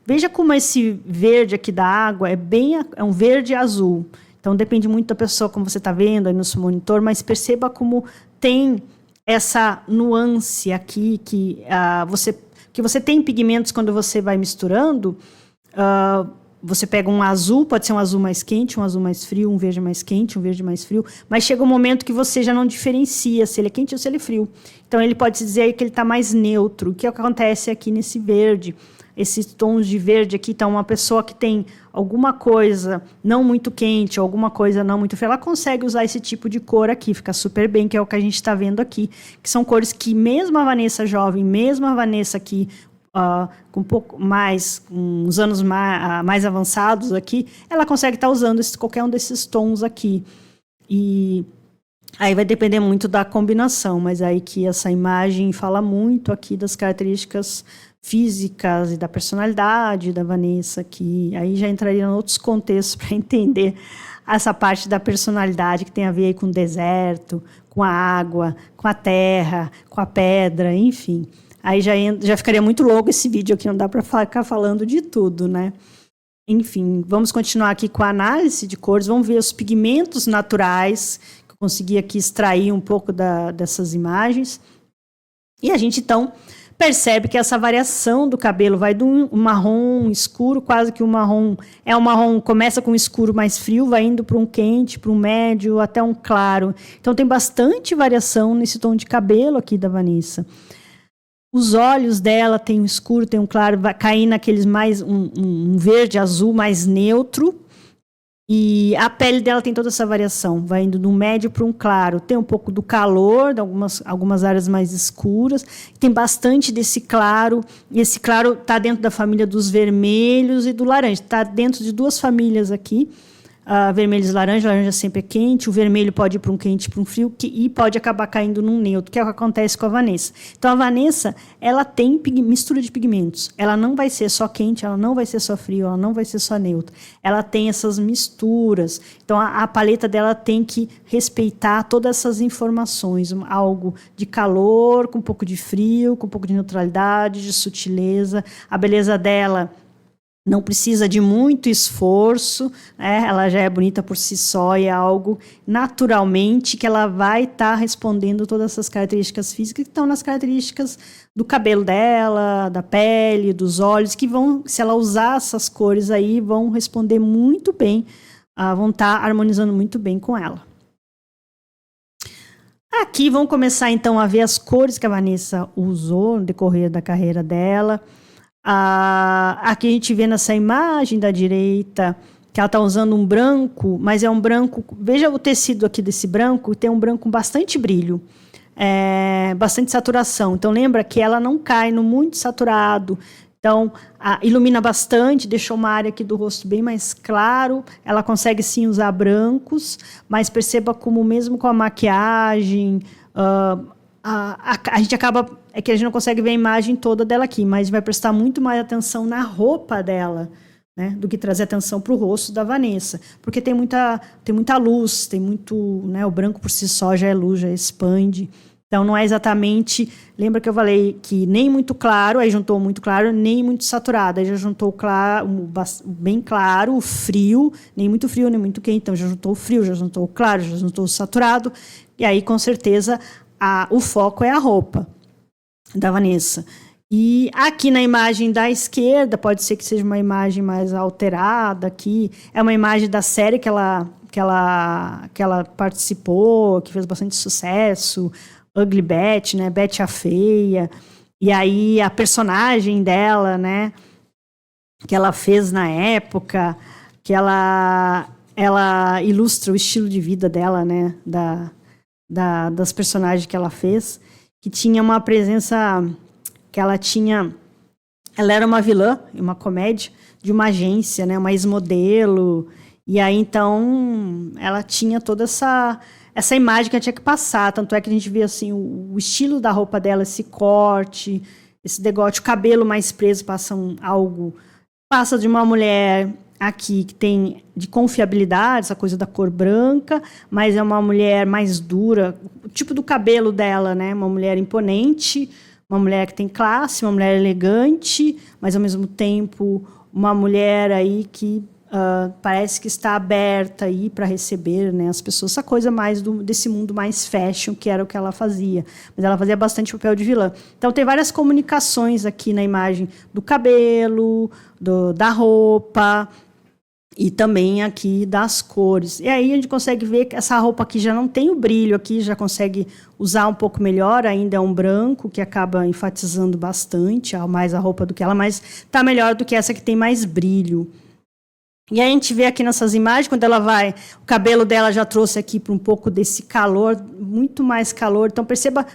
veja como esse verde aqui da água é um verde azul. Então, depende muito da pessoa, como você está vendo aí no seu monitor, mas perceba como tem essa nuance aqui, que você tem pigmentos quando você vai misturando. Você pega um azul, pode ser um azul mais quente, um azul mais frio, um verde mais quente, um verde mais frio, mas chega um momento que você já não diferencia se ele é quente ou se ele é frio. Então, ele pode se dizer aí que ele está mais neutro. O que acontece aqui nesse verde? Esses tons de verde aqui, então uma pessoa que tem alguma coisa não muito quente, ou alguma coisa não muito fria, ela consegue usar esse tipo de cor aqui, fica super bem, que é o que a gente está vendo aqui, que são cores que mesmo a Vanessa jovem, mesmo a Vanessa aqui, com um pouco mais, uns anos mais avançados aqui, ela consegue estar usando qualquer um desses tons aqui. E aí vai depender muito da combinação, mas aí que essa imagem fala muito aqui das características físicas e da personalidade da Vanessa aqui. Aí já entraria em outros contextos para entender essa parte da personalidade que tem a ver aí com o deserto, com a água, com a terra, com a pedra, enfim. Aí já ficaria muito longo esse vídeo aqui, não dá para ficar falando de tudo, né? Enfim, vamos continuar aqui com a análise de cores, vamos ver os pigmentos naturais, que eu consegui aqui extrair um pouco dessas imagens. E a gente, então, percebe que essa variação do cabelo vai de um marrom escuro, quase que um marrom, começa com um escuro mais frio, vai indo para um quente, para um médio, até um claro. Então, tem bastante variação nesse tom de cabelo aqui da Vanessa. Os olhos dela tem um escuro, tem um claro, vai cair naqueles mais, um verde azul mais neutro. E a pele dela tem toda essa variação, vai indo do médio para um claro. Tem um pouco do calor, de algumas áreas mais escuras. Tem bastante desse claro. E esse claro está dentro da família dos vermelhos e do laranja. Está dentro de duas famílias aqui. Vermelhos e laranja sempre é quente, o vermelho pode ir para um quente, para um frio, e pode acabar caindo num neutro, que é o que acontece com a Vanessa. Então, a Vanessa, ela tem mistura de pigmentos. Ela não vai ser só quente, ela não vai ser só frio, ela não vai ser só neutro. Ela tem essas misturas. Então, a paleta dela tem que respeitar todas essas informações. Algo de calor, com um pouco de frio, com um pouco de neutralidade, de sutileza. A beleza dela não precisa de muito esforço, né? Ela já é bonita por si só e é algo naturalmente que ela vai estar respondendo todas essas características físicas que estão nas características do cabelo dela, da pele, dos olhos, que vão, se ela usar essas cores aí, vão responder muito bem, vão estar harmonizando muito bem com ela. Aqui vamos começar então a ver as cores que a Vanessa usou no decorrer da carreira dela. Aqui a gente vê nessa imagem da direita que ela está usando um branco, mas é um branco, veja o tecido aqui desse branco, tem um branco com bastante brilho, bastante saturação. Então lembra que ela não cai no muito saturado, então ilumina bastante, deixou uma área aqui do rosto bem mais claro. Ela consegue sim usar brancos, mas perceba como mesmo com a maquiagem, a gente acaba, é que a gente não consegue ver a imagem toda dela aqui, mas vai prestar muito mais atenção na roupa dela, né, do que trazer atenção para o rosto da Vanessa, porque tem muita luz, tem muito, né, o branco por si só já é luz, já expande, Então, não é exatamente... Lembra que eu falei que nem muito claro, aí juntou muito claro, nem muito saturado. Aí já juntou bem claro, o frio, nem muito frio, nem muito quente. Então, já juntou o frio, já juntou o claro, já juntou o saturado. E aí, com certeza, o foco é a roupa da Vanessa. E aqui na imagem da esquerda, pode ser que seja uma imagem mais alterada aqui. É uma imagem da série que ela participou, que fez bastante sucesso, Ugly Betty, né? Betty a Feia. E aí a personagem dela, né? Que ela fez na época, que ela ilustra o estilo de vida dela, né? Das personagens que ela fez, que tinha uma presença que ela era uma vilã, uma comédia de uma agência, né? Uma ex-modelo. E aí, então, ela tinha toda essa imagem que ela tinha que passar. Tanto é que a gente vê, assim, o estilo da roupa dela, esse corte, esse degote, o cabelo mais preso, passa de uma mulher aqui que tem de confiabilidade, essa coisa da cor branca, mas é uma mulher mais dura, o tipo do cabelo dela, né? Uma mulher imponente, uma mulher que tem classe, uma mulher elegante, mas, ao mesmo tempo, uma mulher aí que parece que está aberta aí para receber, né, as pessoas, essa coisa mais desse mundo mais fashion, que era o que ela fazia. Mas ela fazia bastante papel de vilã. Então, tem várias comunicações aqui na imagem do cabelo, da roupa e também aqui das cores. E aí a gente consegue ver que essa roupa aqui já não tem o brilho, aqui já consegue usar um pouco melhor, ainda é um branco, que acaba enfatizando bastante mais a roupa do que ela, mas está melhor do que essa que tem mais brilho. E aí a gente vê aqui nessas imagens, quando ela vai, o cabelo dela já trouxe aqui para um pouco desse calor, muito mais calor. Então, perceba,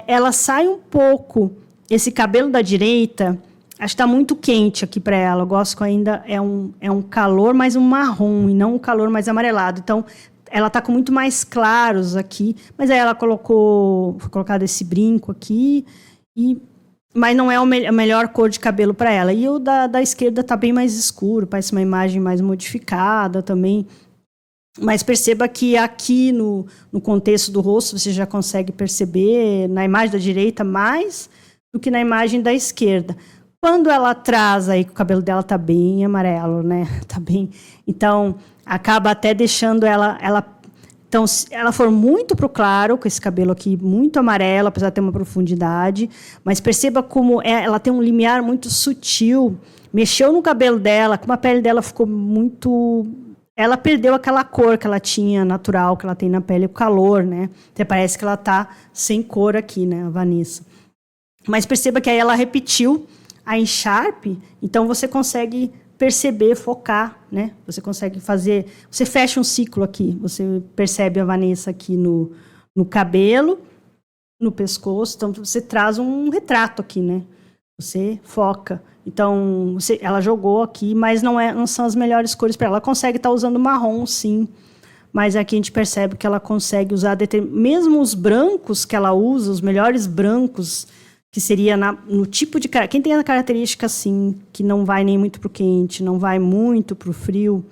ela sai um pouco, esse cabelo da direita, acho que está muito quente aqui para ela. Eu gosto que ainda é um calor mais um marrom, e não um calor mais amarelado. Então, ela está com muito mais claros aqui, mas aí ela foi colocado esse brinco aqui, mas não é a melhor cor de cabelo para ela. E o da esquerda está bem mais escuro, parece uma imagem mais modificada também. Mas perceba que aqui no contexto do rosto você já consegue perceber na imagem da direita mais do que na imagem da esquerda. Quando ela traz aí que o cabelo dela está bem amarelo, né? Tá bem. Então acaba até deixando ela. Então, se ela for muito para o claro, com esse cabelo aqui muito amarelo, apesar de ter uma profundidade, mas perceba como ela tem um limiar muito sutil, mexeu no cabelo dela, como a pele dela ficou muito... Ela perdeu aquela cor que ela tinha, natural, que ela tem na pele, o calor, né? Até parece que ela está sem cor aqui, né, a Vanessa. Mas perceba que aí ela repetiu a Encharpe, então você consegue perceber, focar, né? Você consegue fazer... Você fecha um ciclo aqui. Você percebe a Vanessa aqui no cabelo, no pescoço. Então, você traz um retrato aqui, né? Você foca. Então, ela jogou aqui, mas não são as melhores cores para ela. Ela consegue estar usando marrom, sim. Mas aqui a gente percebe que ela consegue usar... Mesmo os brancos que ela usa, os melhores brancos... que seria no tipo de... Quem tem a característica assim, que não vai nem muito para o quente, não vai muito para o frio,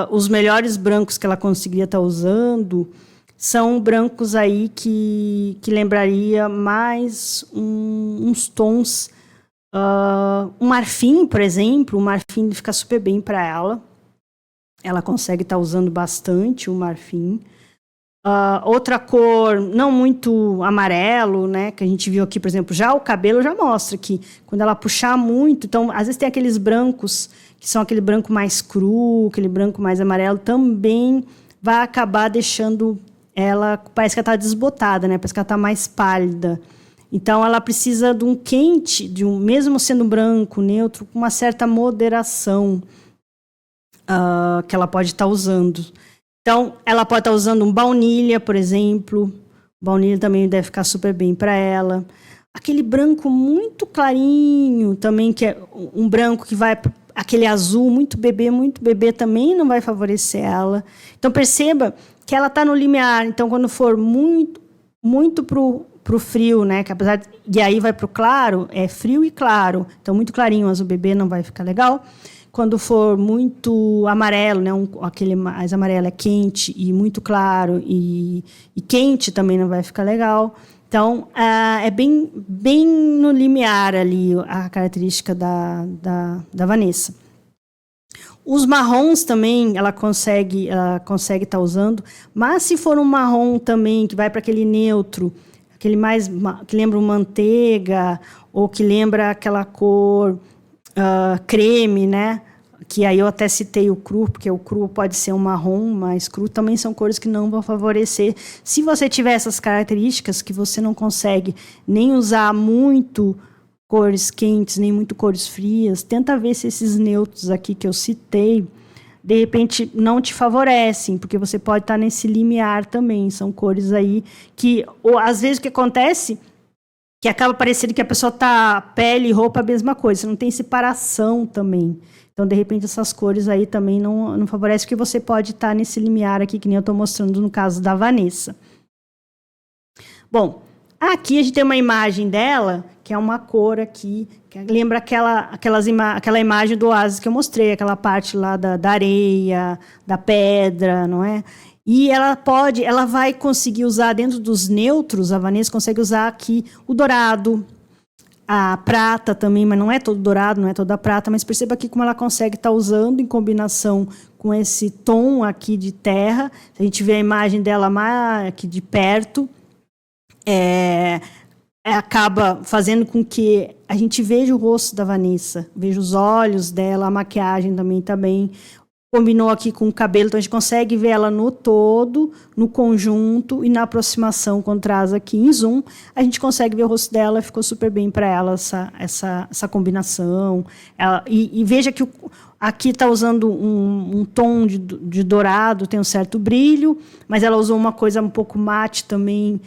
os melhores brancos que ela conseguiria estar usando são brancos aí que lembraria mais uns tons... um marfim, por exemplo, o marfim fica super bem para ela. Ela consegue estar usando bastante o marfim. Outra cor não muito amarelo, né, que a gente viu aqui, por exemplo, já o cabelo já mostra que quando ela puxar muito, então às vezes tem aqueles brancos que são aquele branco mais cru, aquele branco mais amarelo, também vai acabar deixando ela, parece que ela está desbotada, né, parece que ela está mais pálida. Então ela precisa de um quente, mesmo sendo branco, neutro, com uma certa moderação que ela pode estar usando. Então, ela pode estar usando um baunilha, por exemplo. Baunilha também deve ficar super bem para ela. Aquele branco muito clarinho também, que é um branco que vai... Aquele azul muito bebê também não vai favorecer ela. Então, perceba que ela está no limiar. Então, quando for muito para o frio, né? Que apesar e aí vai para o claro, é frio e claro. Então, muito clarinho, o azul bebê não vai ficar legal. quando for muito amarelo, né, aquele mais amarelo é quente e muito claro, e quente também não vai ficar legal. Então, é bem no limiar ali a característica da Vanessa. Os marrons também ela consegue estar usando, mas se for um marrom também que vai para aquele neutro, aquele mais que lembra uma manteiga ou que lembra aquela cor creme, né? Que aí eu até citei o cru, porque o cru pode ser um marrom, mas cru também são cores que não vão favorecer. Se você tiver essas características que você não consegue nem usar muito cores quentes, nem muito cores frias, tenta ver se esses neutros aqui que eu citei, de repente, não te favorecem, porque você pode estar nesse limiar também. São cores aí que, ou, às vezes, o que acontece que acaba parecendo que a pessoa está pele e roupa a mesma coisa, você não tem separação também. Então, de repente, essas cores aí também não favorecem, porque você pode estar nesse limiar aqui, que nem eu estou mostrando no caso da Vanessa. Bom, aqui a gente tem uma imagem dela, que é uma cor aqui, que lembra aquela imagem do oásis que eu mostrei, aquela parte lá da areia, da pedra, não é? E ela vai conseguir usar dentro dos neutros, a Vanessa consegue usar aqui o dourado, a prata também, mas não é todo dourado, não é toda prata, mas perceba aqui como ela consegue estar usando em combinação com esse tom aqui de terra. A gente vê a imagem dela mais aqui de perto, acaba fazendo com que a gente veja o rosto da Vanessa, veja os olhos dela, a maquiagem também está bem. Combinou aqui com o cabelo, então a gente consegue ver ela no todo, no conjunto e na aproximação, quando traz aqui em zoom, a gente consegue ver o rosto dela, ficou super bem para ela essa combinação. E veja que aqui está usando um tom de dourado, tem um certo brilho, mas ela usou uma coisa um pouco mate também,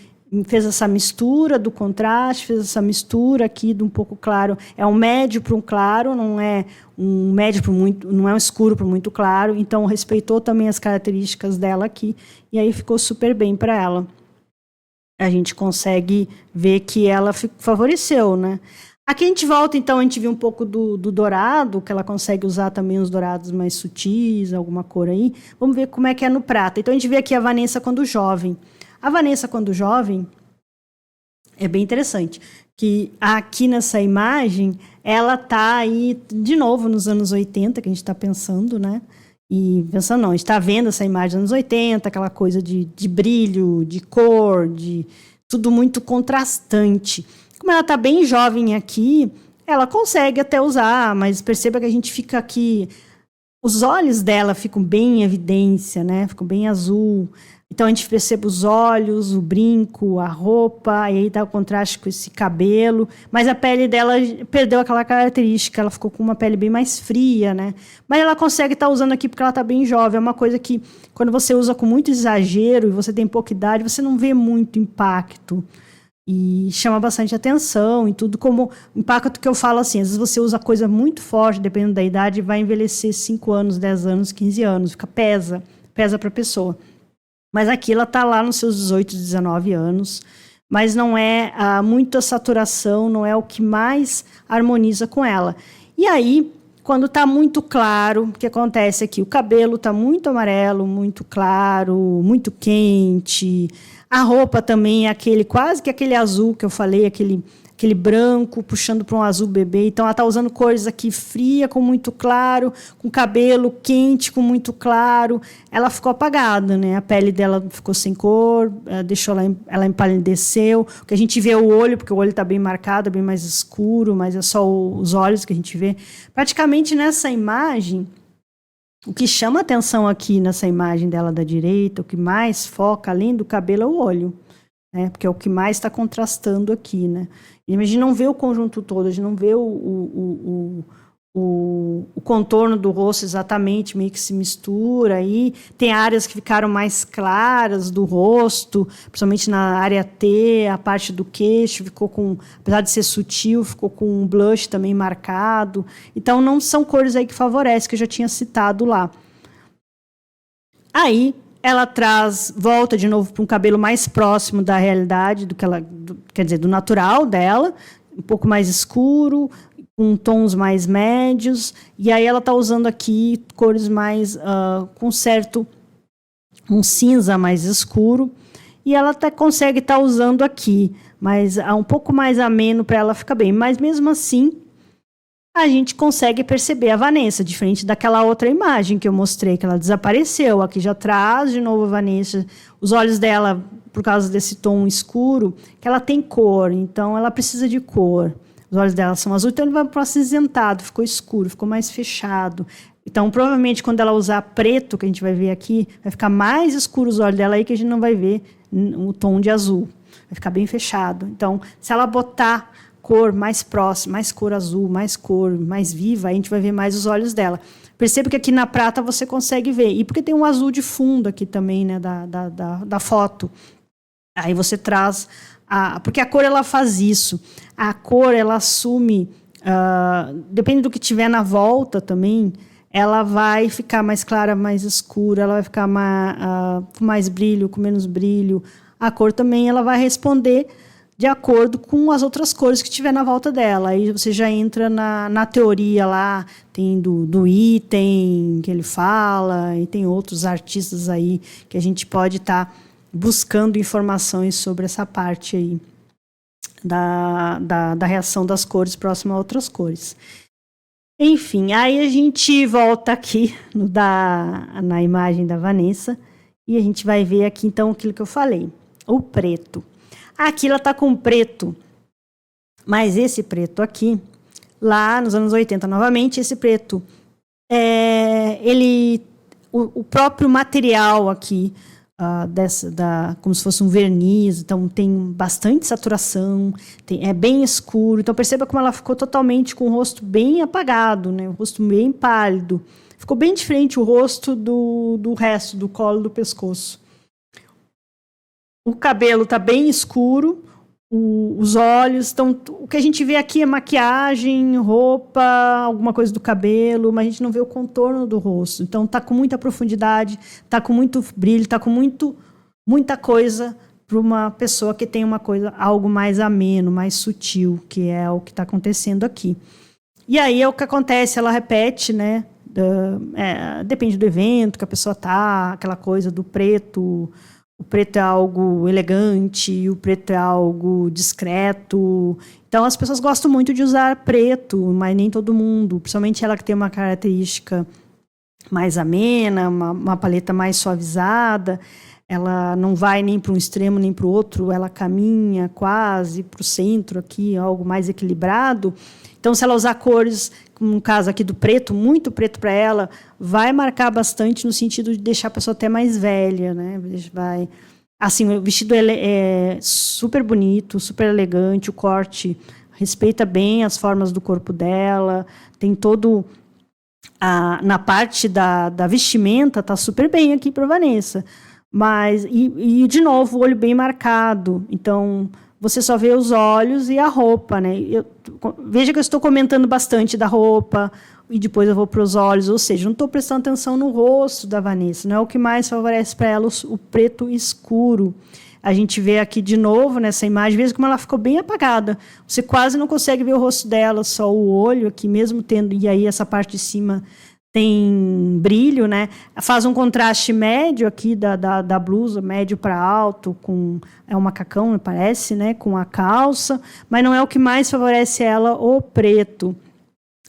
fez essa mistura do contraste, fez essa mistura aqui de um pouco claro. É um médio para um claro, não é um médio para muito, não é um escuro para muito claro. Então respeitou também as características dela aqui e aí ficou super bem para ela. A gente consegue ver que ela favoreceu, né? Aqui a gente volta, então, a gente viu um pouco do dourado, que ela consegue usar também os dourados mais sutis, alguma cor aí. Vamos ver como é que é no prata. Então a gente vê aqui a Vanessa quando jovem. A Vanessa, quando jovem, é bem interessante, que aqui nessa imagem, ela está aí, de novo, nos anos 80, que a gente está pensando, né? E pensando, não, a gente está vendo essa imagem dos anos 80, aquela coisa de brilho, de cor, de tudo muito contrastante. Como ela está bem jovem aqui, ela consegue até usar, mas perceba que a gente fica aqui, os olhos dela ficam bem em evidência, né? Ficam bem azul. Então, a gente percebe os olhos, o brinco, a roupa, e aí dá o contraste com esse cabelo. Mas a pele dela perdeu aquela característica, ela ficou com uma pele bem mais fria, né? Mas ela consegue estar usando aqui porque ela está bem jovem. É uma coisa que, quando você usa com muito exagero e você tem pouca idade, você não vê muito impacto. E chama bastante atenção e tudo, como impacto que eu falo assim, às vezes você usa coisa muito forte, dependendo da idade, vai envelhecer 5 anos, 10 anos, 15 anos, pesa para a pessoa. Mas aqui ela está lá nos seus 18, 19 anos, mas não é muita saturação, não é o que mais harmoniza com ela. E aí, quando está muito claro, o que acontece aqui? O cabelo está muito amarelo, muito claro, muito quente. A roupa também é quase que aquele azul que eu falei, aquele branco puxando para um azul bebê. Então, ela está usando cores aqui fria com muito claro, com cabelo quente com muito claro. Ela ficou apagada, né? A pele dela ficou sem cor, deixou ela empalideceu. O que a gente vê é o olho, porque o olho está bem marcado, bem mais escuro, mas é só os olhos que a gente vê. Praticamente nessa imagem, o que chama atenção aqui nessa imagem dela da direita, o que mais foca, além do cabelo, é o olho. Né? Porque é o que mais está contrastando aqui, né? A gente não vê o conjunto todo, a gente não vê o contorno do rosto exatamente, meio que se mistura aí. Tem áreas que ficaram mais claras do rosto, principalmente na área T, a parte do queixo ficou com, apesar de ser sutil, ficou com um blush também marcado. Então não são cores aí que favorecem, que eu já tinha citado lá. Aí ela volta de novo para um cabelo mais próximo da realidade, quer dizer, do natural dela, um pouco mais escuro, com tons mais médios, e aí ela está usando aqui cores mais com um cinza mais escuro, e ela até consegue estar usando aqui, mas um pouco mais ameno para ela ficar bem. Mas mesmo assim, a gente consegue perceber a Vanessa, diferente daquela outra imagem que eu mostrei, que ela desapareceu. Aqui já traz de novo a Vanessa, os olhos dela, por causa desse tom escuro, que ela tem cor, então ela precisa de cor. Os olhos dela são azuis, então ele vai para o acinzentado, ficou escuro, ficou mais fechado. Então, provavelmente, quando ela usar preto, que a gente vai ver aqui, vai ficar mais escuro os olhos dela aí, que a gente não vai ver o tom de azul. Vai ficar bem fechado. Então, se ela botar cor mais próxima, mais cor azul, mais cor mais viva, a gente vai ver mais os olhos dela. Perceba que aqui na prata você consegue ver. E porque tem um azul de fundo aqui também, né, da foto. Aí você traz... porque a cor, ela faz isso. A cor, ela assume... depende do que tiver na volta também, ela vai ficar mais clara, mais escura, ela vai ficar com mais brilho, com menos brilho. A cor também, ela vai responder de acordo com as outras cores que tiver na volta dela. Aí você já entra na teoria lá, tem do item que ele fala, e tem outros artistas aí que a gente pode estar buscando informações sobre essa parte aí da reação das cores próxima a outras cores. Enfim, aí a gente volta aqui na imagem da Vanessa e a gente vai ver aqui então aquilo que eu falei, o preto. Aqui ela está com preto, mas esse preto aqui, lá nos anos 80 novamente, esse preto, o próprio material aqui, como se fosse um verniz, então tem bastante saturação, é bem escuro, então perceba como ela ficou totalmente com o rosto bem apagado, né? O rosto bem pálido, ficou bem diferente o rosto do resto, do colo, do pescoço. O cabelo está bem escuro, os olhos estão... O que a gente vê aqui é maquiagem, roupa, alguma coisa do cabelo, mas a gente não vê o contorno do rosto. Então, está com muita profundidade, está com muito brilho, está com muita coisa para uma pessoa que tem algo mais ameno, mais sutil, que é o que está acontecendo aqui. E aí é o que acontece, ela repete, né? Depende do evento que a pessoa está, aquela coisa do preto... O preto é algo elegante, o preto é algo discreto. Então, as pessoas gostam muito de usar preto, mas nem todo mundo. Principalmente ela que tem uma característica mais amena, uma paleta mais suavizada. Ela não vai nem para um extremo nem para o outro, ela caminha quase para o centro aqui, algo mais equilibrado. Então, se ela usar cores, como no caso aqui do preto, muito preto para ela, vai marcar bastante no sentido de deixar a pessoa até mais velha, né? Assim, o vestido é super bonito, super elegante, o corte respeita bem as formas do corpo dela, tem todo... na parte da vestimenta, tá super bem aqui para Vanessa. Mas, de novo, o olho bem marcado. Então... Você só vê os olhos e a roupa, né? Veja que eu estou comentando bastante da roupa e depois eu vou para os olhos, ou seja, não estou prestando atenção no rosto da Vanessa, não é o que mais favorece para ela o preto escuro. A gente vê aqui de novo nessa imagem, veja como ela ficou bem apagada. Você quase não consegue ver o rosto dela, só o olho aqui, mesmo tendo, e aí essa parte de cima tem brilho, né? Faz um contraste médio aqui da blusa, médio para alto, é um macacão, me parece, né? Com a calça, mas não é o que mais favorece ela, o preto.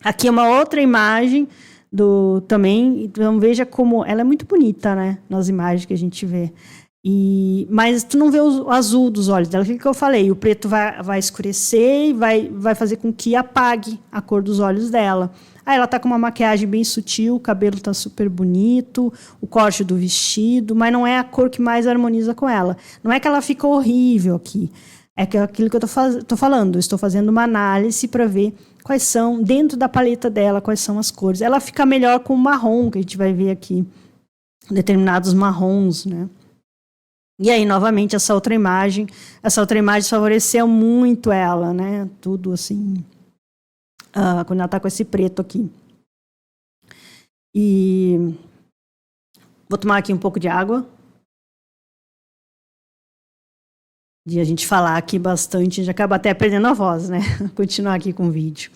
Aqui é uma outra imagem também, então veja como ela é muito bonita, né? Nas imagens que a gente vê. Mas tu não vê o azul dos olhos dela, o que eu falei? O preto vai escurecer e vai fazer com que apague a cor dos olhos dela. Aí ela tá com uma maquiagem bem sutil, o cabelo tá super bonito, o corte do vestido, mas não é a cor que mais harmoniza com ela. Não é que ela fica horrível aqui, é que aquilo que eu tô falando, eu estou fazendo uma análise para ver quais são, dentro da paleta dela, quais são as cores. Ela fica melhor com o marrom, que a gente vai ver aqui, determinados marrons, né? E aí, novamente, essa outra imagem favoreceu muito ela, né? Tudo assim... quando ela está com esse preto aqui. E vou tomar aqui um pouco de água. De a gente falar aqui bastante, a gente acaba até perdendo a voz, né? Continuar aqui com o vídeo.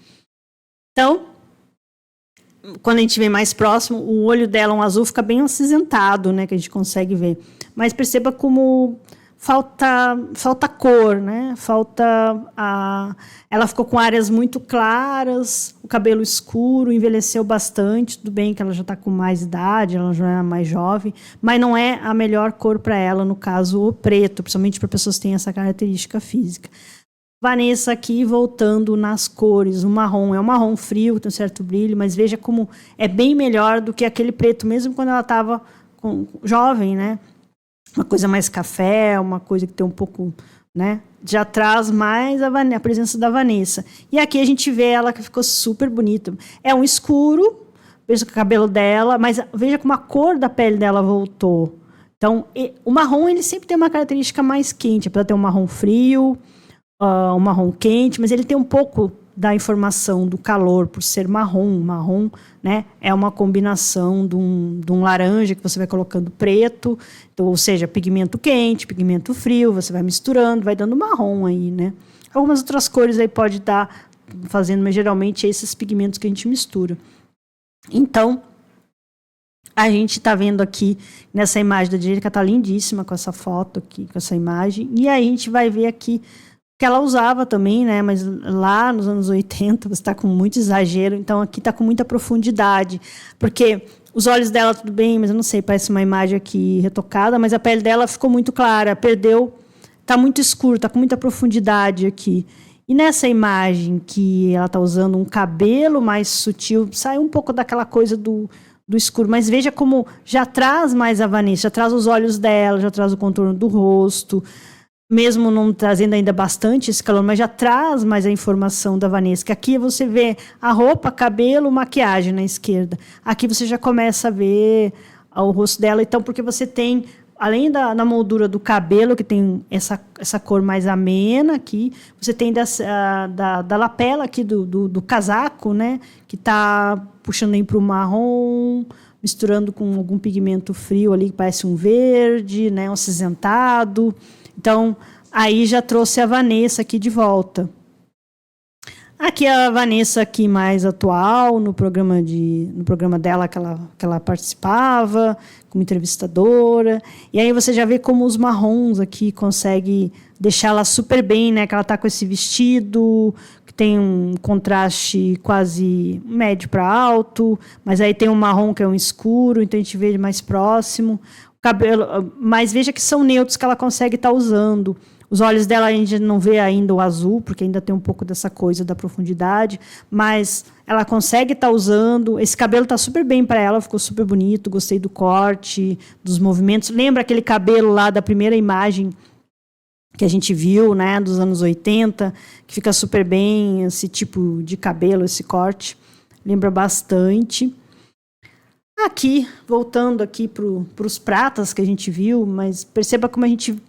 Então, quando a gente vê mais próximo, o olho dela, um azul, fica bem acinzentado, né? Que a gente consegue ver. Mas perceba como falta cor, né? Ela ficou com áreas muito claras, o cabelo escuro, envelheceu bastante. Tudo bem que ela já está com mais idade, ela já é mais jovem, mas não é a melhor cor para ela, no caso, o preto, principalmente para pessoas que têm essa característica física. Vanessa aqui, voltando nas cores, o marrom é um marrom frio, tem um certo brilho, mas veja como é bem melhor do que aquele preto, mesmo quando ela estava jovem, né? Uma coisa mais café, uma coisa que tem um pouco, né? Já traz mais a presença da Vanessa. E aqui a gente vê ela que ficou super bonita. É um escuro, veja o cabelo dela, mas veja como a cor da pele dela voltou. Então, o marrom, ele sempre tem uma característica mais quente, apesar de ter um marrom frio, um marrom quente, mas ele tem um pouco da informação do calor por ser marrom. Marrom, né, é uma combinação de um laranja que você vai colocando preto, então, ou seja, pigmento quente, pigmento frio, você vai misturando, vai dando marrom aí, né? Algumas outras cores aí pode dar fazendo, mas geralmente é esses pigmentos que a gente mistura. Então, a gente está vendo aqui nessa imagem da direita, que está lindíssima com essa foto aqui, com essa imagem, e aí a gente vai ver aqui que ela usava também, né? Mas lá nos anos 80 você está com muito exagero, então aqui está com muita profundidade, porque os olhos dela tudo bem, mas eu não sei, parece uma imagem aqui retocada, mas a pele dela ficou muito clara, perdeu, está muito escuro, está com muita profundidade aqui. E nessa imagem que ela está usando um cabelo mais sutil, sai um pouco daquela coisa do escuro, mas veja como já traz mais a Vanessa, já traz os olhos dela, já traz o contorno do rosto, mesmo não trazendo ainda bastante esse calor, mas já traz mais a informação da Vanessa, que aqui você vê a roupa, cabelo, maquiagem na esquerda. Aqui você já começa a ver o rosto dela, então, porque você tem, além da moldura do cabelo, que tem essa cor mais amena aqui, você tem da lapela aqui do casaco, né, que está puxando aí para o marrom, misturando com algum pigmento frio ali, que parece um verde, né, um acinzentado. Então, aí já trouxe a Vanessa aqui de volta. Aqui a Vanessa aqui mais atual, no programa dela que ela participava, como entrevistadora. E aí você já vê como os marrons aqui conseguem deixar ela super bem, né? Que ela está com esse vestido, que tem um contraste quase médio para alto, mas aí tem um marrom que é um escuro, então a gente vê ele mais próximo. Cabelo, mas veja que são neutros que ela consegue estar usando. Os olhos dela a gente não vê ainda o azul, porque ainda tem um pouco dessa coisa da profundidade, mas ela consegue estar usando. Esse cabelo está super bem para ela, ficou super bonito, gostei do corte, dos movimentos. Lembra aquele cabelo lá da primeira imagem que a gente viu, né, dos anos 80, que fica super bem, esse tipo de cabelo, esse corte. Lembra bastante. Aqui, voltando aqui para os pratas que a gente viu, mas perceba como a gente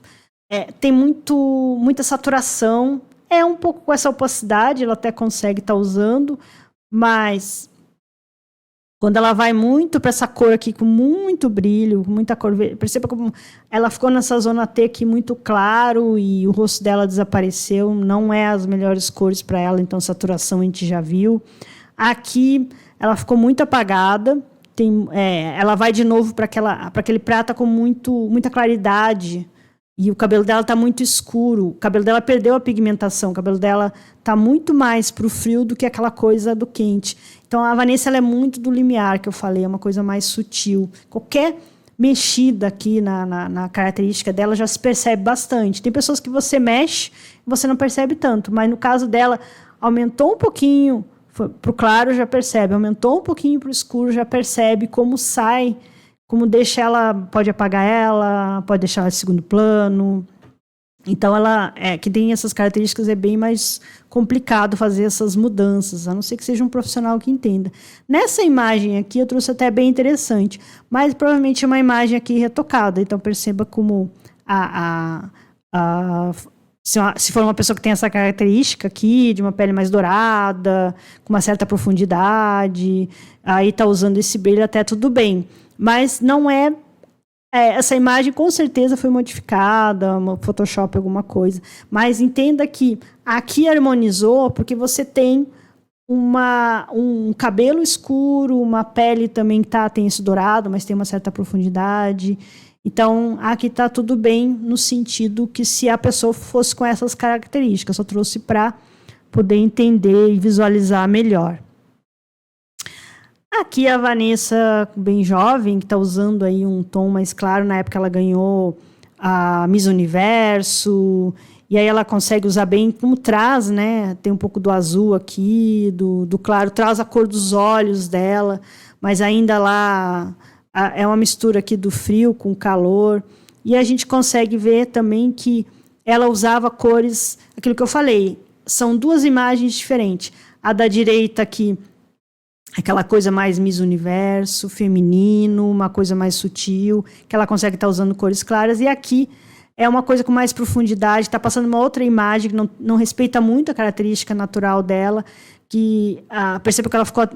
tem muita saturação, um pouco com essa opacidade, ela até consegue estar usando, mas quando ela vai muito para essa cor aqui, com muito brilho, com muita cor, perceba como ela ficou nessa zona T aqui muito claro e o rosto dela desapareceu, não é as melhores cores para ela, então saturação a gente já viu. Aqui ela ficou muito apagada, ela vai de novo para aquele prata com muita claridade e o cabelo dela está muito escuro, o cabelo dela perdeu a pigmentação, o cabelo dela está muito mais para o frio do que aquela coisa do quente. Então a Vanessa ela é muito do limiar, que eu falei, é uma coisa mais sutil. Qualquer mexida aqui na característica dela já se percebe bastante. Tem pessoas que você mexe e você não percebe tanto, mas no caso dela aumentou um pouquinho para o claro, já percebe. Aumentou um pouquinho para o escuro, já percebe como sai, como deixa ela, pode apagar ela, pode deixar ela em segundo plano. Então, ela que tem essas características, é bem mais complicado fazer essas mudanças, a não ser que seja um profissional que entenda. Nessa imagem aqui, eu trouxe até bem interessante, mas provavelmente é uma imagem aqui retocada. Então, perceba como se for uma pessoa que tem essa característica aqui, de uma pele mais dourada, com uma certa profundidade, aí está usando esse brilho, até tudo bem. Mas não essa imagem com certeza foi modificada, Photoshop, alguma coisa. Mas entenda que aqui harmonizou porque você tem um cabelo escuro, uma pele também tem esse dourado, mas tem uma certa profundidade. Então, aqui está tudo bem no sentido que se a pessoa fosse com essas características, só trouxe para poder entender e visualizar melhor. Aqui a Vanessa, bem jovem, que está usando aí um tom mais claro. Na época ela ganhou a Miss Universo, e aí ela consegue usar bem, como traz, né? Tem um pouco do azul aqui, do claro, traz a cor dos olhos dela, mas ainda lá é uma mistura aqui do frio com o calor. E a gente consegue ver também que ela usava cores, aquilo que eu falei, são duas imagens diferentes. A da direita aqui, aquela coisa mais Miss Universo, feminino, uma coisa mais sutil, que ela consegue estar usando cores claras. E aqui é uma coisa com mais profundidade, está passando uma outra imagem que não respeita muito a característica natural dela, que perceba que ela ficou...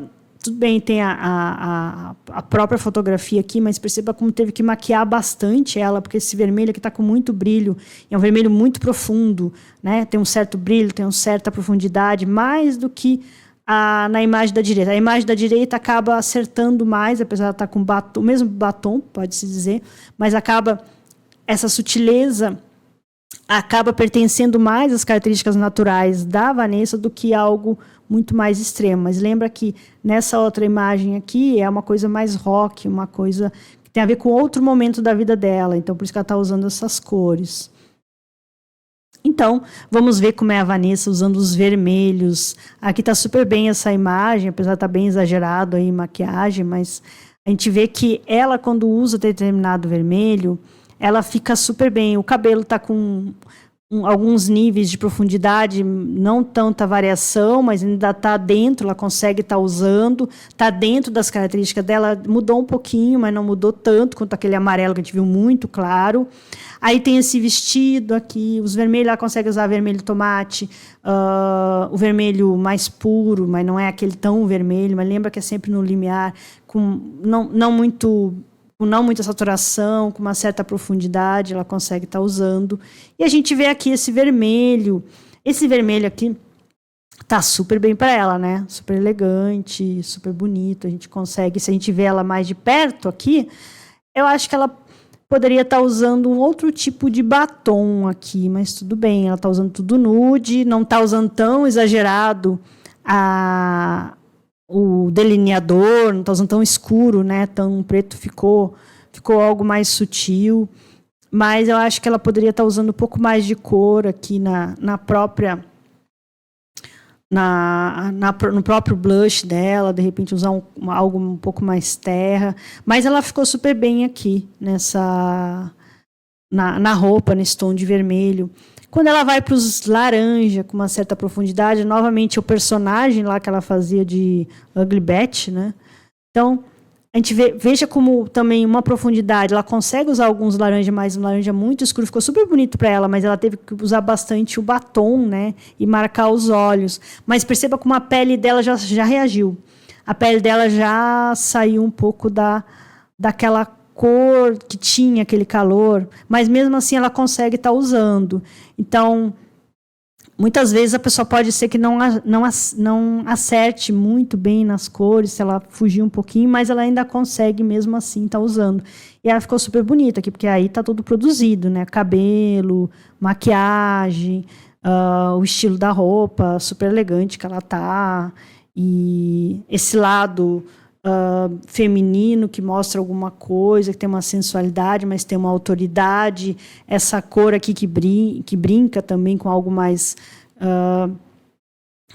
Tudo bem, tem a própria fotografia aqui, mas perceba como teve que maquiar bastante ela, porque esse vermelho aqui está com muito brilho, é um vermelho muito profundo, né? Tem um certo brilho, tem uma certa profundidade, mais do que na imagem da direita. A imagem da direita acaba acertando mais, apesar de ela estar com o mesmo batom, pode-se dizer, mas essa sutileza acaba pertencendo mais às características naturais da Vanessa do que algo muito mais extremo. Mas lembra que nessa outra imagem aqui é uma coisa mais rock, uma coisa que tem a ver com outro momento da vida dela. Então, por isso que ela está usando essas cores. Então, vamos ver como é a Vanessa usando os vermelhos. Aqui está super bem essa imagem, apesar de estar bem exagerado aí maquiagem, mas a gente vê que ela, quando usa determinado vermelho, ela fica super bem. O cabelo está com alguns níveis de profundidade, não tanta variação, mas ainda está dentro, ela consegue estar usando, está dentro das características dela, mudou um pouquinho, mas não mudou tanto quanto aquele amarelo que a gente viu muito claro. Aí tem esse vestido aqui, os vermelhos, ela consegue usar vermelho tomate, o vermelho mais puro, mas não é aquele tão vermelho, mas lembra que é sempre no limiar, com não muita saturação, com uma certa profundidade, ela consegue estar usando. E a gente vê aqui esse vermelho aqui tá super bem para ela, né? Super elegante, super bonito. A gente consegue, se a gente vê ela mais de perto aqui, eu acho que ela poderia estar usando um outro tipo de batom aqui, mas tudo bem, ela está usando tudo nude, não está usando tão exagerado o delineador, não está usando tão escuro, né? Tão preto, ficou algo mais sutil, mas eu acho que ela poderia estar usando um pouco mais de cor aqui no próprio blush dela, de repente usar algo um pouco mais terra, mas ela ficou super bem aqui na roupa, nesse tom de vermelho. Quando ela vai para os laranja, com uma certa profundidade, novamente o personagem lá que ela fazia de Ugly Betty, né? Então, a gente veja como também uma profundidade, ela consegue usar alguns laranja, mas um laranja muito escuro, ficou super bonito para ela, mas ela teve que usar bastante o batom, né? E marcar os olhos. Mas perceba como a pele dela já reagiu. A pele dela já saiu um pouco daquela cor que tinha aquele calor, mas mesmo assim ela consegue estar usando. Então, muitas vezes a pessoa pode ser que não acerte muito bem nas cores, se ela fugir um pouquinho, mas ela ainda consegue mesmo assim estar usando. E ela ficou super bonita aqui, porque aí está tudo produzido, né? Cabelo, maquiagem, o estilo da roupa, super elegante que ela tá, e esse lado feminino que mostra alguma coisa, que tem uma sensualidade, mas tem uma autoridade. Essa cor aqui que brinca também com algo mais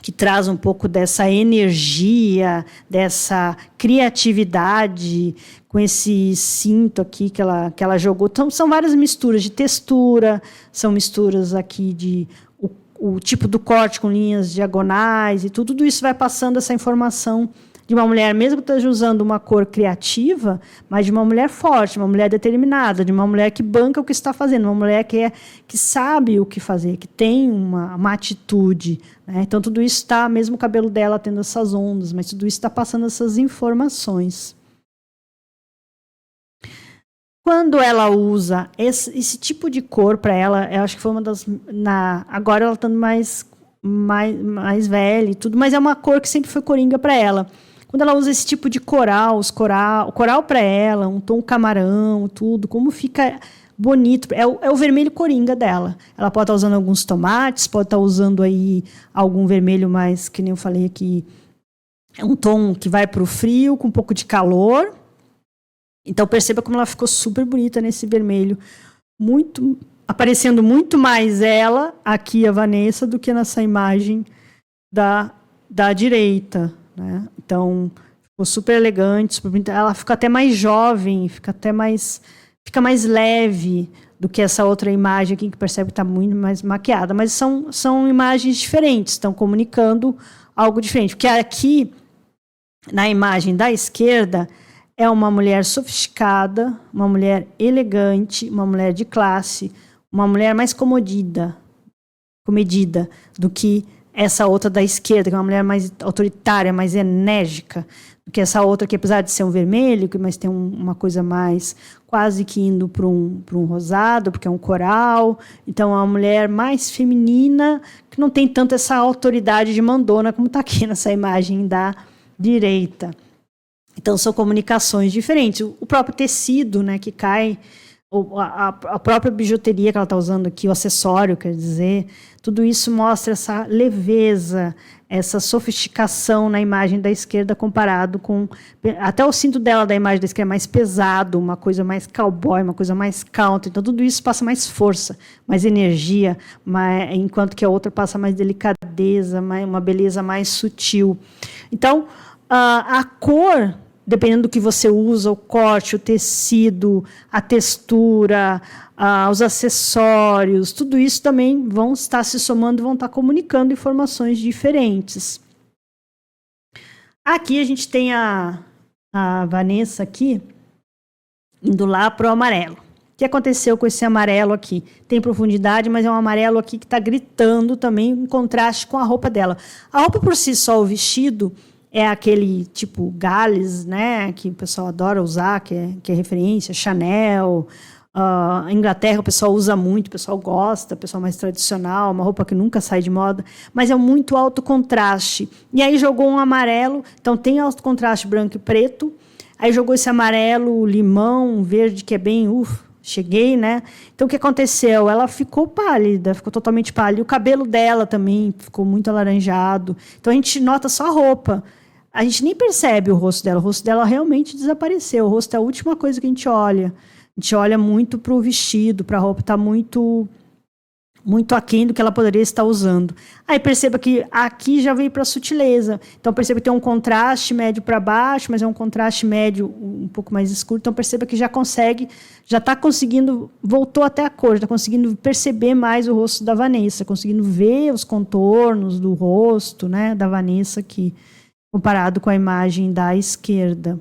que traz um pouco dessa energia, dessa criatividade, com esse cinto aqui que ela jogou. Então, são várias misturas de textura, são misturas aqui de o tipo do corte com linhas diagonais e tudo isso vai passando essa informação de uma mulher, mesmo que esteja usando uma cor criativa, mas de uma mulher forte, uma mulher determinada, de uma mulher que banca o que está fazendo, uma mulher que sabe o que fazer, que tem uma atitude, né? Então, tudo isso está, mesmo o cabelo dela tendo essas ondas, mas tudo isso está passando essas informações. Quando ela usa esse tipo de cor para ela, eu acho que foi uma das... agora ela está mais mais velha e tudo, mas é uma cor que sempre foi coringa para ela. Quando ela usa esse tipo de coral, o coral para ela, um tom camarão, tudo, como fica bonito. É o vermelho coringa dela. Ela pode estar usando alguns tomates, pode estar usando aí algum vermelho mais, que nem eu falei aqui, é um tom que vai para o frio, com um pouco de calor. Então, perceba como ela ficou super bonita nesse vermelho. Aparecendo muito mais ela, aqui a Vanessa, do que nessa imagem da direita, né? Então, ficou super elegante, super bonita. Ela fica até mais jovem, fica mais leve do que essa outra imagem aqui, que percebe que está muito mais maquiada. Mas são imagens diferentes, estão comunicando algo diferente. Porque aqui, na imagem da esquerda, é uma mulher sofisticada, uma mulher elegante, uma mulher de classe, uma mulher mais comedida do que essa outra da esquerda, que é uma mulher mais autoritária, mais enérgica, do que essa outra que, apesar de ser um vermelho, mas tem uma coisa mais quase que indo para um rosado, porque é um coral. Então, é uma mulher mais feminina, que não tem tanto essa autoridade de mandona, como está aqui nessa imagem da direita. Então, são comunicações diferentes. O próprio tecido, né, que cai, a própria bijuteria que ela está usando aqui, o acessório, quer dizer, tudo isso mostra essa leveza, essa sofisticação na imagem da esquerda comparado com... Até o cinto dela da imagem da esquerda é mais pesado, uma coisa mais cowboy, uma coisa mais country. Então, tudo isso passa mais força, mais energia, enquanto que a outra passa mais delicadeza, uma beleza mais sutil. Então, a cor, dependendo do que você usa, o corte, o tecido, a textura, os acessórios, tudo isso também vão estar se somando, vão estar comunicando informações diferentes. Aqui a gente tem a Vanessa aqui, indo lá para o amarelo. O que aconteceu com esse amarelo aqui? Tem profundidade, mas é um amarelo aqui que está gritando também em contraste com a roupa dela. A roupa por si só, o vestido, é aquele tipo Gales, né, que o pessoal adora usar, que é referência, Chanel. A Inglaterra o pessoal usa muito, o pessoal gosta, o pessoal mais tradicional, uma roupa que nunca sai de moda, mas é muito alto contraste. E aí jogou um amarelo, então tem alto contraste branco e preto, aí jogou esse amarelo, limão, verde, que é bem, cheguei, né? Então, o que aconteceu? Ela ficou pálida, ficou totalmente pálida. E o cabelo dela também ficou muito alaranjado. Então, a gente nota só a roupa. A gente nem percebe o rosto dela. O rosto dela realmente desapareceu. O rosto é a última coisa que a gente olha. A gente olha muito para o vestido, para a roupa. Está muito aquém do que ela poderia estar usando. Aí perceba que aqui já veio para a sutileza. Então perceba que tem um contraste médio para baixo, mas é um contraste médio um pouco mais escuro. Então perceba que já está conseguindo, voltou até a cor, está conseguindo perceber mais o rosto da Vanessa, conseguindo ver os contornos do rosto, né, da Vanessa aqui, comparado com a imagem da esquerda.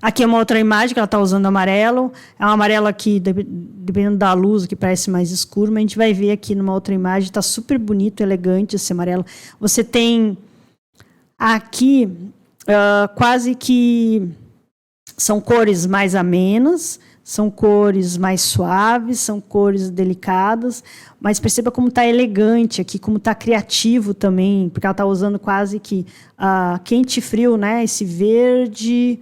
Aqui é uma outra imagem que ela está usando amarelo. É um amarelo aqui, dependendo da luz, que parece mais escuro, mas a gente vai ver aqui numa outra imagem, está super bonito, elegante esse amarelo. Você tem aqui quase que são cores mais amenas, são cores mais suaves, são cores delicadas, mas perceba como está elegante aqui, como está criativo também, porque ela está usando quase que quente e frio, né? Esse verde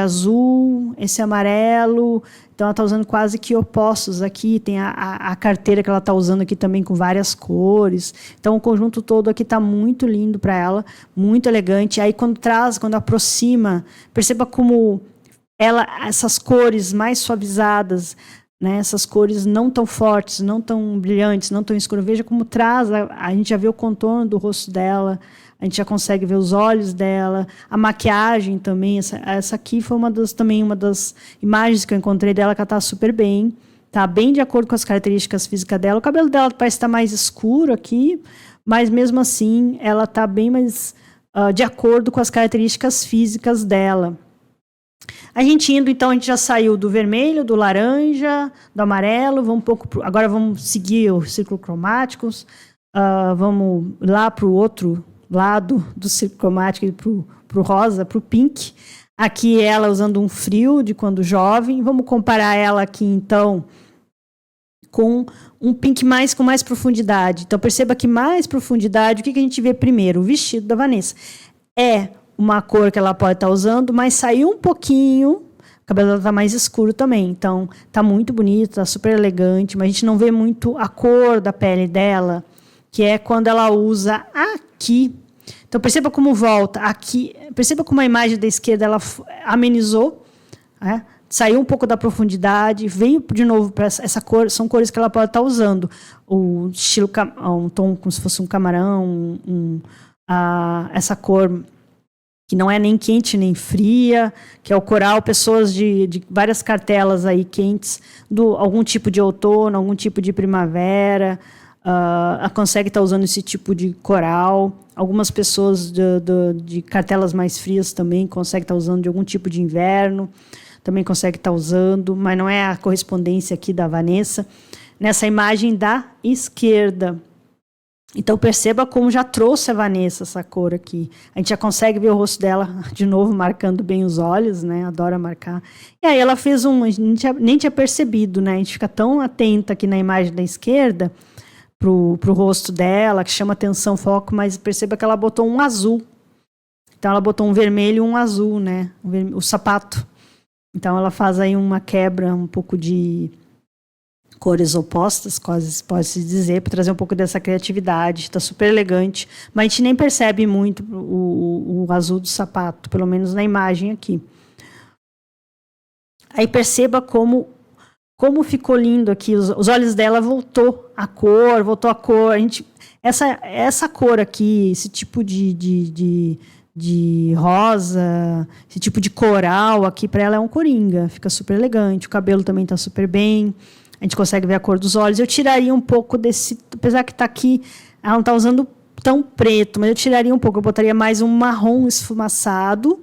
azul, esse amarelo. Então, ela está usando quase que opostos aqui. Tem a carteira que ela está usando aqui também com várias cores. Então, o conjunto todo aqui está muito lindo para ela, muito elegante. Aí, quando aproxima, perceba como essas cores mais suavizadas, né, essas cores não tão fortes, não tão brilhantes, não tão escuras. Veja como traz, a gente já vê o contorno do rosto dela, a gente já consegue ver os olhos dela, a maquiagem também. Essa aqui foi uma das imagens que eu encontrei dela, que ela está super bem, está bem de acordo com as características físicas dela. O cabelo dela parece estar mais escuro aqui, mas mesmo assim ela está bem mais de acordo com as características físicas dela. A gente já saiu do vermelho, do laranja, do amarelo, agora vamos seguir os círculos cromáticos, vamos lá para o outro lado do círculo cromático, para o rosa, para o pink. Aqui ela usando um frio de quando jovem. Vamos comparar ela aqui, então, com um pink com mais profundidade. Então, perceba que mais profundidade, o que a gente vê primeiro? O vestido da Vanessa. É uma cor que ela pode estar usando, mas saiu um pouquinho, o cabelo dela está mais escuro também. Então, está muito bonito, está super elegante, mas a gente não vê muito a cor da pele dela, que é quando ela usa aqui. Então, perceba como volta aqui. Perceba como a imagem da esquerda ela amenizou, né? Saiu um pouco da profundidade, veio de novo para essa cor. São cores que ela pode estar usando. O estilo, um tom como se fosse um camarão, essa cor que não é nem quente nem fria, que é o coral, pessoas de várias cartelas aí quentes, algum tipo de outono, algum tipo de primavera, consegue estar usando esse tipo de coral. Algumas pessoas de cartelas mais frias também conseguem estar usando de algum tipo de inverno, também consegue estar usando, mas não é a correspondência aqui da Vanessa, nessa imagem da esquerda. Então, perceba como já trouxe a Vanessa essa cor aqui. A gente já consegue ver o rosto dela, de novo, marcando bem os olhos, né? Adora marcar. E aí ela fez a gente nem tinha percebido, né? A gente fica tão atenta aqui na imagem da esquerda, pro rosto dela, que chama atenção, foco, mas perceba que ela botou um azul. Então, ela botou um vermelho e um azul, né? O sapato. Então, ela faz aí uma quebra, um pouco de cores opostas, quase pode-se dizer, para trazer um pouco dessa criatividade. Está super elegante, mas a gente nem percebe muito o azul do sapato, pelo menos na imagem aqui. Aí perceba como ficou lindo aqui. Os olhos dela voltou a cor. Essa cor aqui, esse tipo de rosa, esse tipo de coral aqui, para ela é um coringa. Fica super elegante. O cabelo também está super bem. A gente consegue ver a cor dos olhos. Eu tiraria um pouco desse... Apesar que está aqui, ela não está usando tão preto, mas eu tiraria um pouco. Eu botaria mais um marrom esfumaçado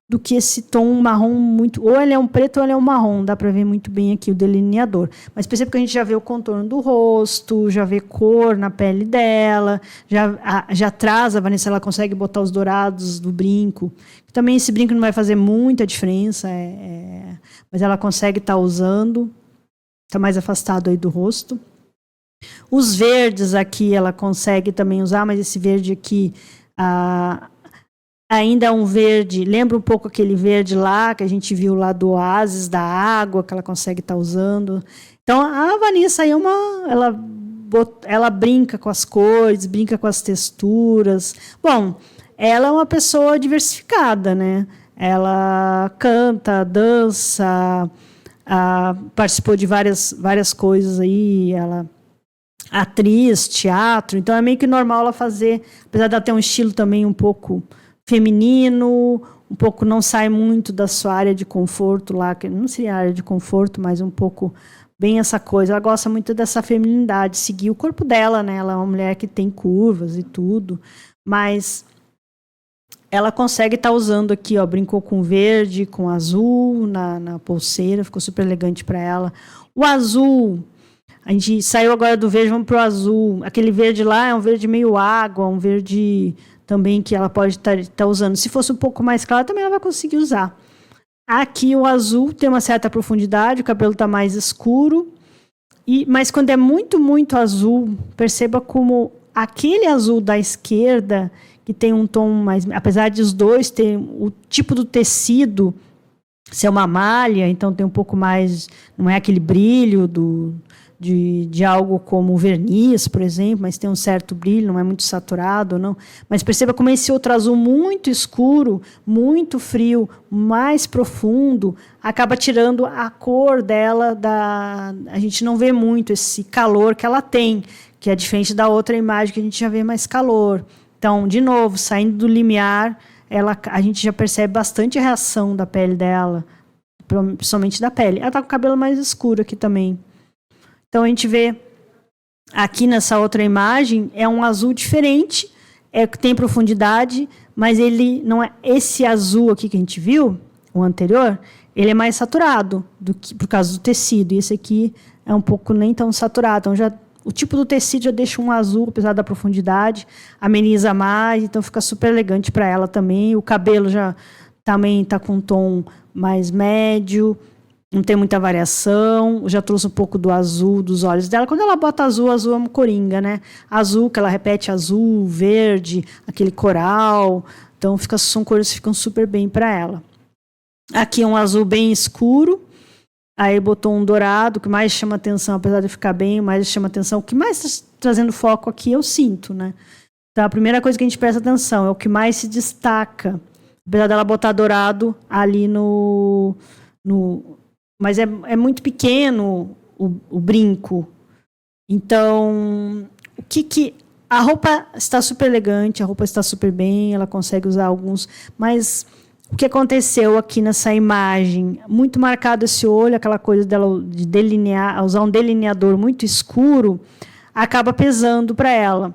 do que esse tom marrom muito... Ou ele é um preto ou ele é um marrom. Dá para ver muito bem aqui o delineador. Mas percebe que a gente já vê o contorno do rosto, já vê cor na pele dela, já traz a Vanessa, ela consegue botar os dourados do brinco. Também esse brinco não vai fazer muita diferença, mas ela consegue estar usando. Está mais afastado aí do rosto. Os verdes aqui ela consegue também usar, mas esse verde aqui ainda é um verde, lembra um pouco aquele verde lá, que a gente viu lá do oásis, da água, que ela consegue estar usando. Então, a Vanessa aí ela brinca com as cores, brinca com as texturas. Bom, ela é uma pessoa diversificada, né? Ela canta, dança... participou de várias coisas aí, atriz, teatro, então é meio que normal ela fazer, apesar de ela ter um estilo também um pouco feminino, um pouco não sai muito da sua área de conforto lá, que não seria área de conforto, mas um pouco bem essa coisa, ela gosta muito dessa feminilidade, seguir o corpo dela, né? Ela é uma mulher que tem curvas e tudo, mas ela consegue estar usando aqui, ó, brincou com verde, com azul na pulseira, ficou super elegante para ela. O azul, a gente saiu agora do verde, vamos para o azul. Aquele verde lá é um verde meio água, um verde também que ela pode estar usando. Se fosse um pouco mais claro, também ela vai conseguir usar. Aqui o azul tem uma certa profundidade, o cabelo está mais escuro, mas quando é muito, muito azul, perceba como aquele azul da esquerda... que tem um tom mais... Apesar de os dois terem o tipo do tecido ser uma malha, então tem um pouco mais... Não é aquele brilho de algo como verniz, por exemplo, mas tem um certo brilho, não é muito saturado, não. Mas perceba como esse outro azul muito escuro, muito frio, mais profundo, acaba tirando a cor dela a gente não vê muito esse calor que ela tem, que é diferente da outra imagem que a gente já vê mais calor. Então, de novo, saindo do limiar, a gente já percebe bastante a reação da pele dela, principalmente da pele. Ela está com o cabelo mais escuro aqui também. Então, a gente vê aqui nessa outra imagem, é um azul diferente, tem profundidade, mas ele não é esse azul aqui que a gente viu, o anterior, ele é mais saturado por causa do tecido. E esse aqui é um pouco nem tão saturado. Então, o tipo do tecido já deixa um azul, apesar da profundidade, ameniza mais, então fica super elegante para ela também. O cabelo já também está com um tom mais médio. não tem muita variação. Eu já trouxe um pouco do azul dos olhos dela. Quando ela bota azul, azul é uma coringa, né? Azul, que ela repete azul, verde, aquele coral. Então, são cores que ficam super bem para ela. Aqui é um azul bem escuro. Aí botou um dourado, que mais chama atenção, apesar de ficar bem, mais chama atenção. O que mais está trazendo foco aqui é o cinto, né? Então, a primeira coisa que a gente presta atenção é o que mais se destaca. Apesar dela botar dourado ali mas é muito pequeno o brinco. Então, a roupa está super elegante, a roupa está super bem, ela consegue usar alguns, mas o que aconteceu aqui nessa imagem? Muito marcado esse olho, aquela coisa dela de delinear, usar um delineador muito escuro, acaba pesando para ela.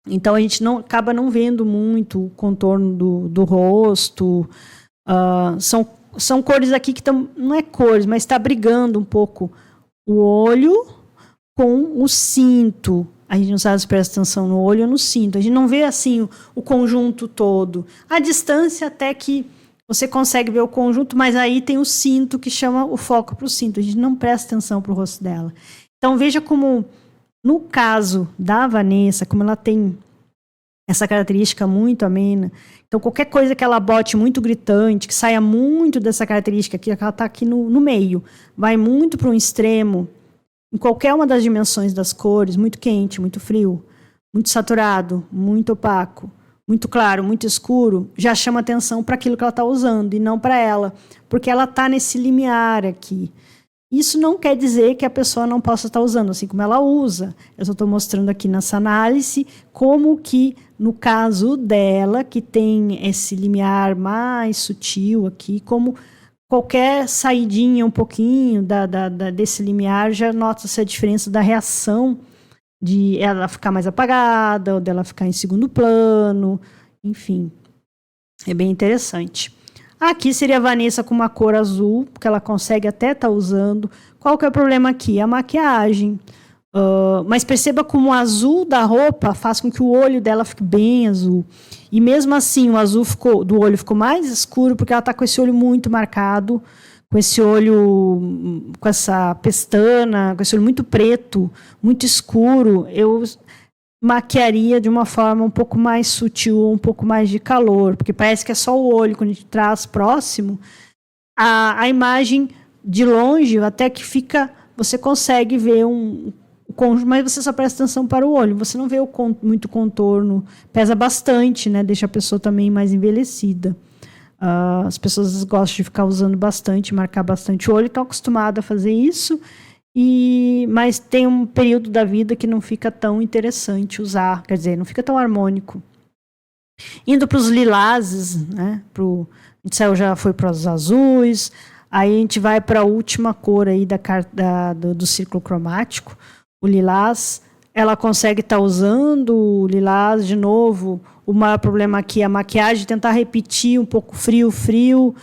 Então, a gente acaba não vendo muito o contorno do rosto. São cores aqui que estão, não é cores, mas está brigando um pouco o olho com o cinto. A gente não sabe se presta atenção no olho ou no cinto. A gente não vê assim o conjunto todo. A distância até que você consegue ver o conjunto, mas aí tem o cinto que chama o foco para o cinto. A gente não presta atenção para o rosto dela. Então veja como, no caso da Vanessa, como ela tem essa característica muito amena. Então, qualquer coisa que ela bote muito gritante, que saia muito dessa característica aqui, que ela está aqui no meio, vai muito para um extremo, em qualquer uma das dimensões das cores, muito quente, muito frio, muito saturado, muito opaco, muito claro, muito escuro, já chama atenção para aquilo que ela está usando e não para ela, porque ela está nesse limiar aqui. Isso não quer dizer que a pessoa não possa estar usando, assim como ela usa. Eu só estou mostrando aqui nessa análise como que, no caso dela, que tem esse limiar mais sutil aqui, como qualquer saidinha um pouquinho desse limiar, já nota-se a diferença da reação de ela ficar mais apagada ou dela ficar em segundo plano. Enfim, é bem interessante. Aqui seria a Vanessa com uma cor azul, porque ela consegue até estar usando. Qual que é o problema aqui? A maquiagem. Mas perceba como o azul da roupa faz com que o olho dela fique bem azul. E mesmo assim, o azul do olho ficou mais escuro, porque ela está com esse olho muito marcado, com esse olho, com essa pestana, com esse olho muito preto, muito escuro. Eu maquiaria de uma forma um pouco mais sutil, um pouco mais de calor, porque parece que é só o olho, quando a gente traz próximo, a imagem de longe, até que você consegue ver um conjunto, mas você só presta atenção para o olho, você não vê muito contorno, pesa bastante, né? Deixa a pessoa também mais envelhecida. As pessoas gostam de ficar usando bastante, marcar bastante o olho, estão acostumadas a fazer isso, mas tem um período da vida que não fica tão interessante usar, quer dizer, não fica tão harmônico. Indo para os lilazes, né? A gente já foi para os azuis, aí a gente vai para a última cor aí do círculo cromático, o lilás. Ela consegue estar usando o lilás de novo. O maior problema aqui é a maquiagem, tentar repetir um pouco frio.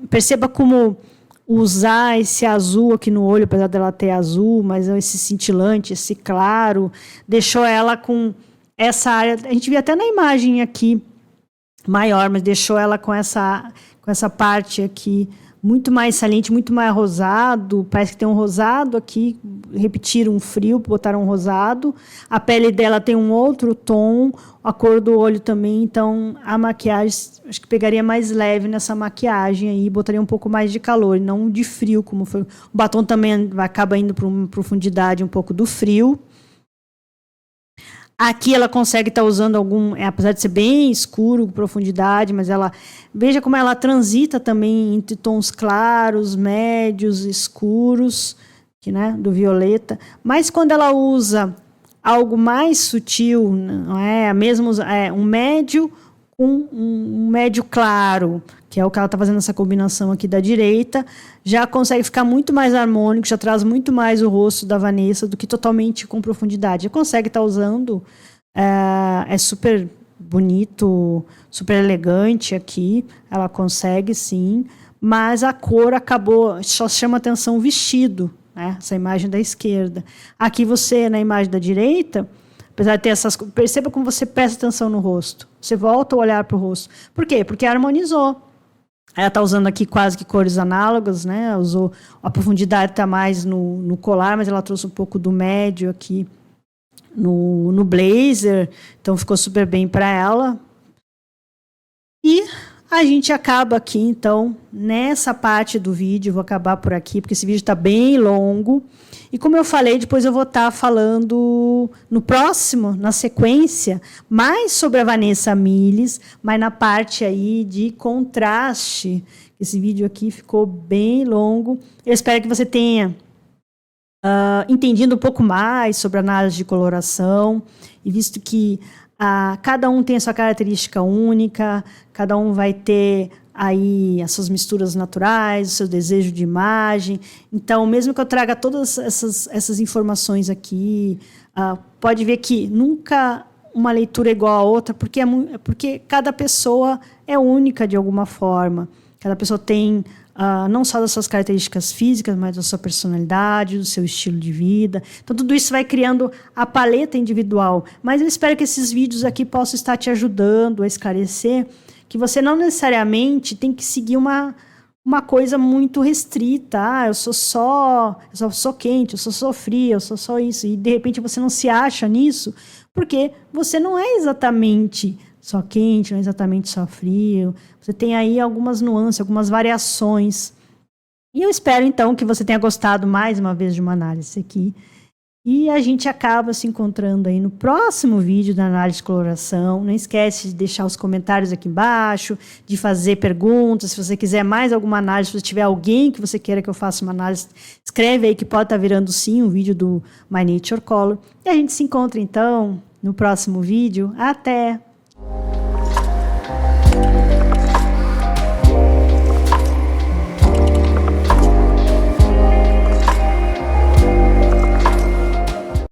Perceba como usar esse azul aqui no olho, apesar dela ter azul, mas esse cintilante, esse claro, deixou ela com essa área. A gente vê até na imagem aqui maior, mas deixou ela com essa parte aqui muito mais saliente, muito mais rosado. Parece que tem um rosado aqui, repetiram um frio, botaram um rosado. A pele dela tem um outro tom, a cor do olho também. Então, a maquiagem, acho que pegaria mais leve nessa maquiagem aí, botaria um pouco mais de calor, e não de frio, como foi. O batom também acaba indo para uma profundidade um pouco do frio. Aqui ela consegue estar usando apesar de ser bem escuro, profundidade, mas veja como ela transita também entre tons claros, médios, escuros, né, do violeta. Mas quando ela usa algo mais sutil, não é? Um médio com um médio claro, que é o que ela está fazendo essa combinação aqui da direita, já consegue ficar muito mais harmônico, já traz muito mais o rosto da Vanessa do que totalmente com profundidade. Já consegue estar usando, é super bonito, super elegante aqui, ela consegue sim, mas a cor acabou, só chama atenção o vestido, né? Essa imagem da esquerda. Aqui você, na imagem da direita, apesar de ter perceba como você presta atenção no rosto. Você volta a olhar para o rosto. Por quê? Porque harmonizou. Ela está usando aqui quase que cores análogas, né? Ela usou, a profundidade está mais no colar, mas ela trouxe um pouco do médio aqui no blazer, então ficou super bem para ela. E a gente acaba aqui, então, nessa parte do vídeo, vou acabar por aqui, porque esse vídeo está bem longo. E como eu falei, depois eu vou estar falando no próximo, na sequência, mais sobre a Vanessa Miles, mas na parte aí de contraste. Esse vídeo aqui ficou bem longo. Eu espero que você tenha entendido um pouco mais sobre a análise de coloração, e visto que cada um tem a sua característica única, cada um vai ter aí as suas misturas naturais, o seu desejo de imagem. Então, mesmo que eu traga todas essas informações aqui, pode ver que nunca uma leitura é igual a outra, porque cada pessoa é única de alguma forma. Cada pessoa tem não só das suas características físicas, mas da sua personalidade, do seu estilo de vida. Então, tudo isso vai criando a paleta individual. Mas eu espero que esses vídeos aqui possam estar te ajudando a esclarecer que você não necessariamente tem que seguir uma coisa muito restrita. Eu só sou quente, eu sou fria, eu sou só isso. E, de repente, você não se acha nisso, porque você não é exatamente só quente, não é exatamente só frio. Você tem aí algumas nuances, algumas variações. E eu espero, então, que você tenha gostado mais uma vez de uma análise aqui. E a gente acaba se encontrando aí no próximo vídeo da análise de coloração. Não esquece de deixar os comentários aqui embaixo, de fazer perguntas. Se você quiser mais alguma análise, se você tiver alguém que você queira que eu faça uma análise, escreve aí que pode estar virando sim um vídeo do My Nature Color. E a gente se encontra, então, no próximo vídeo. Até!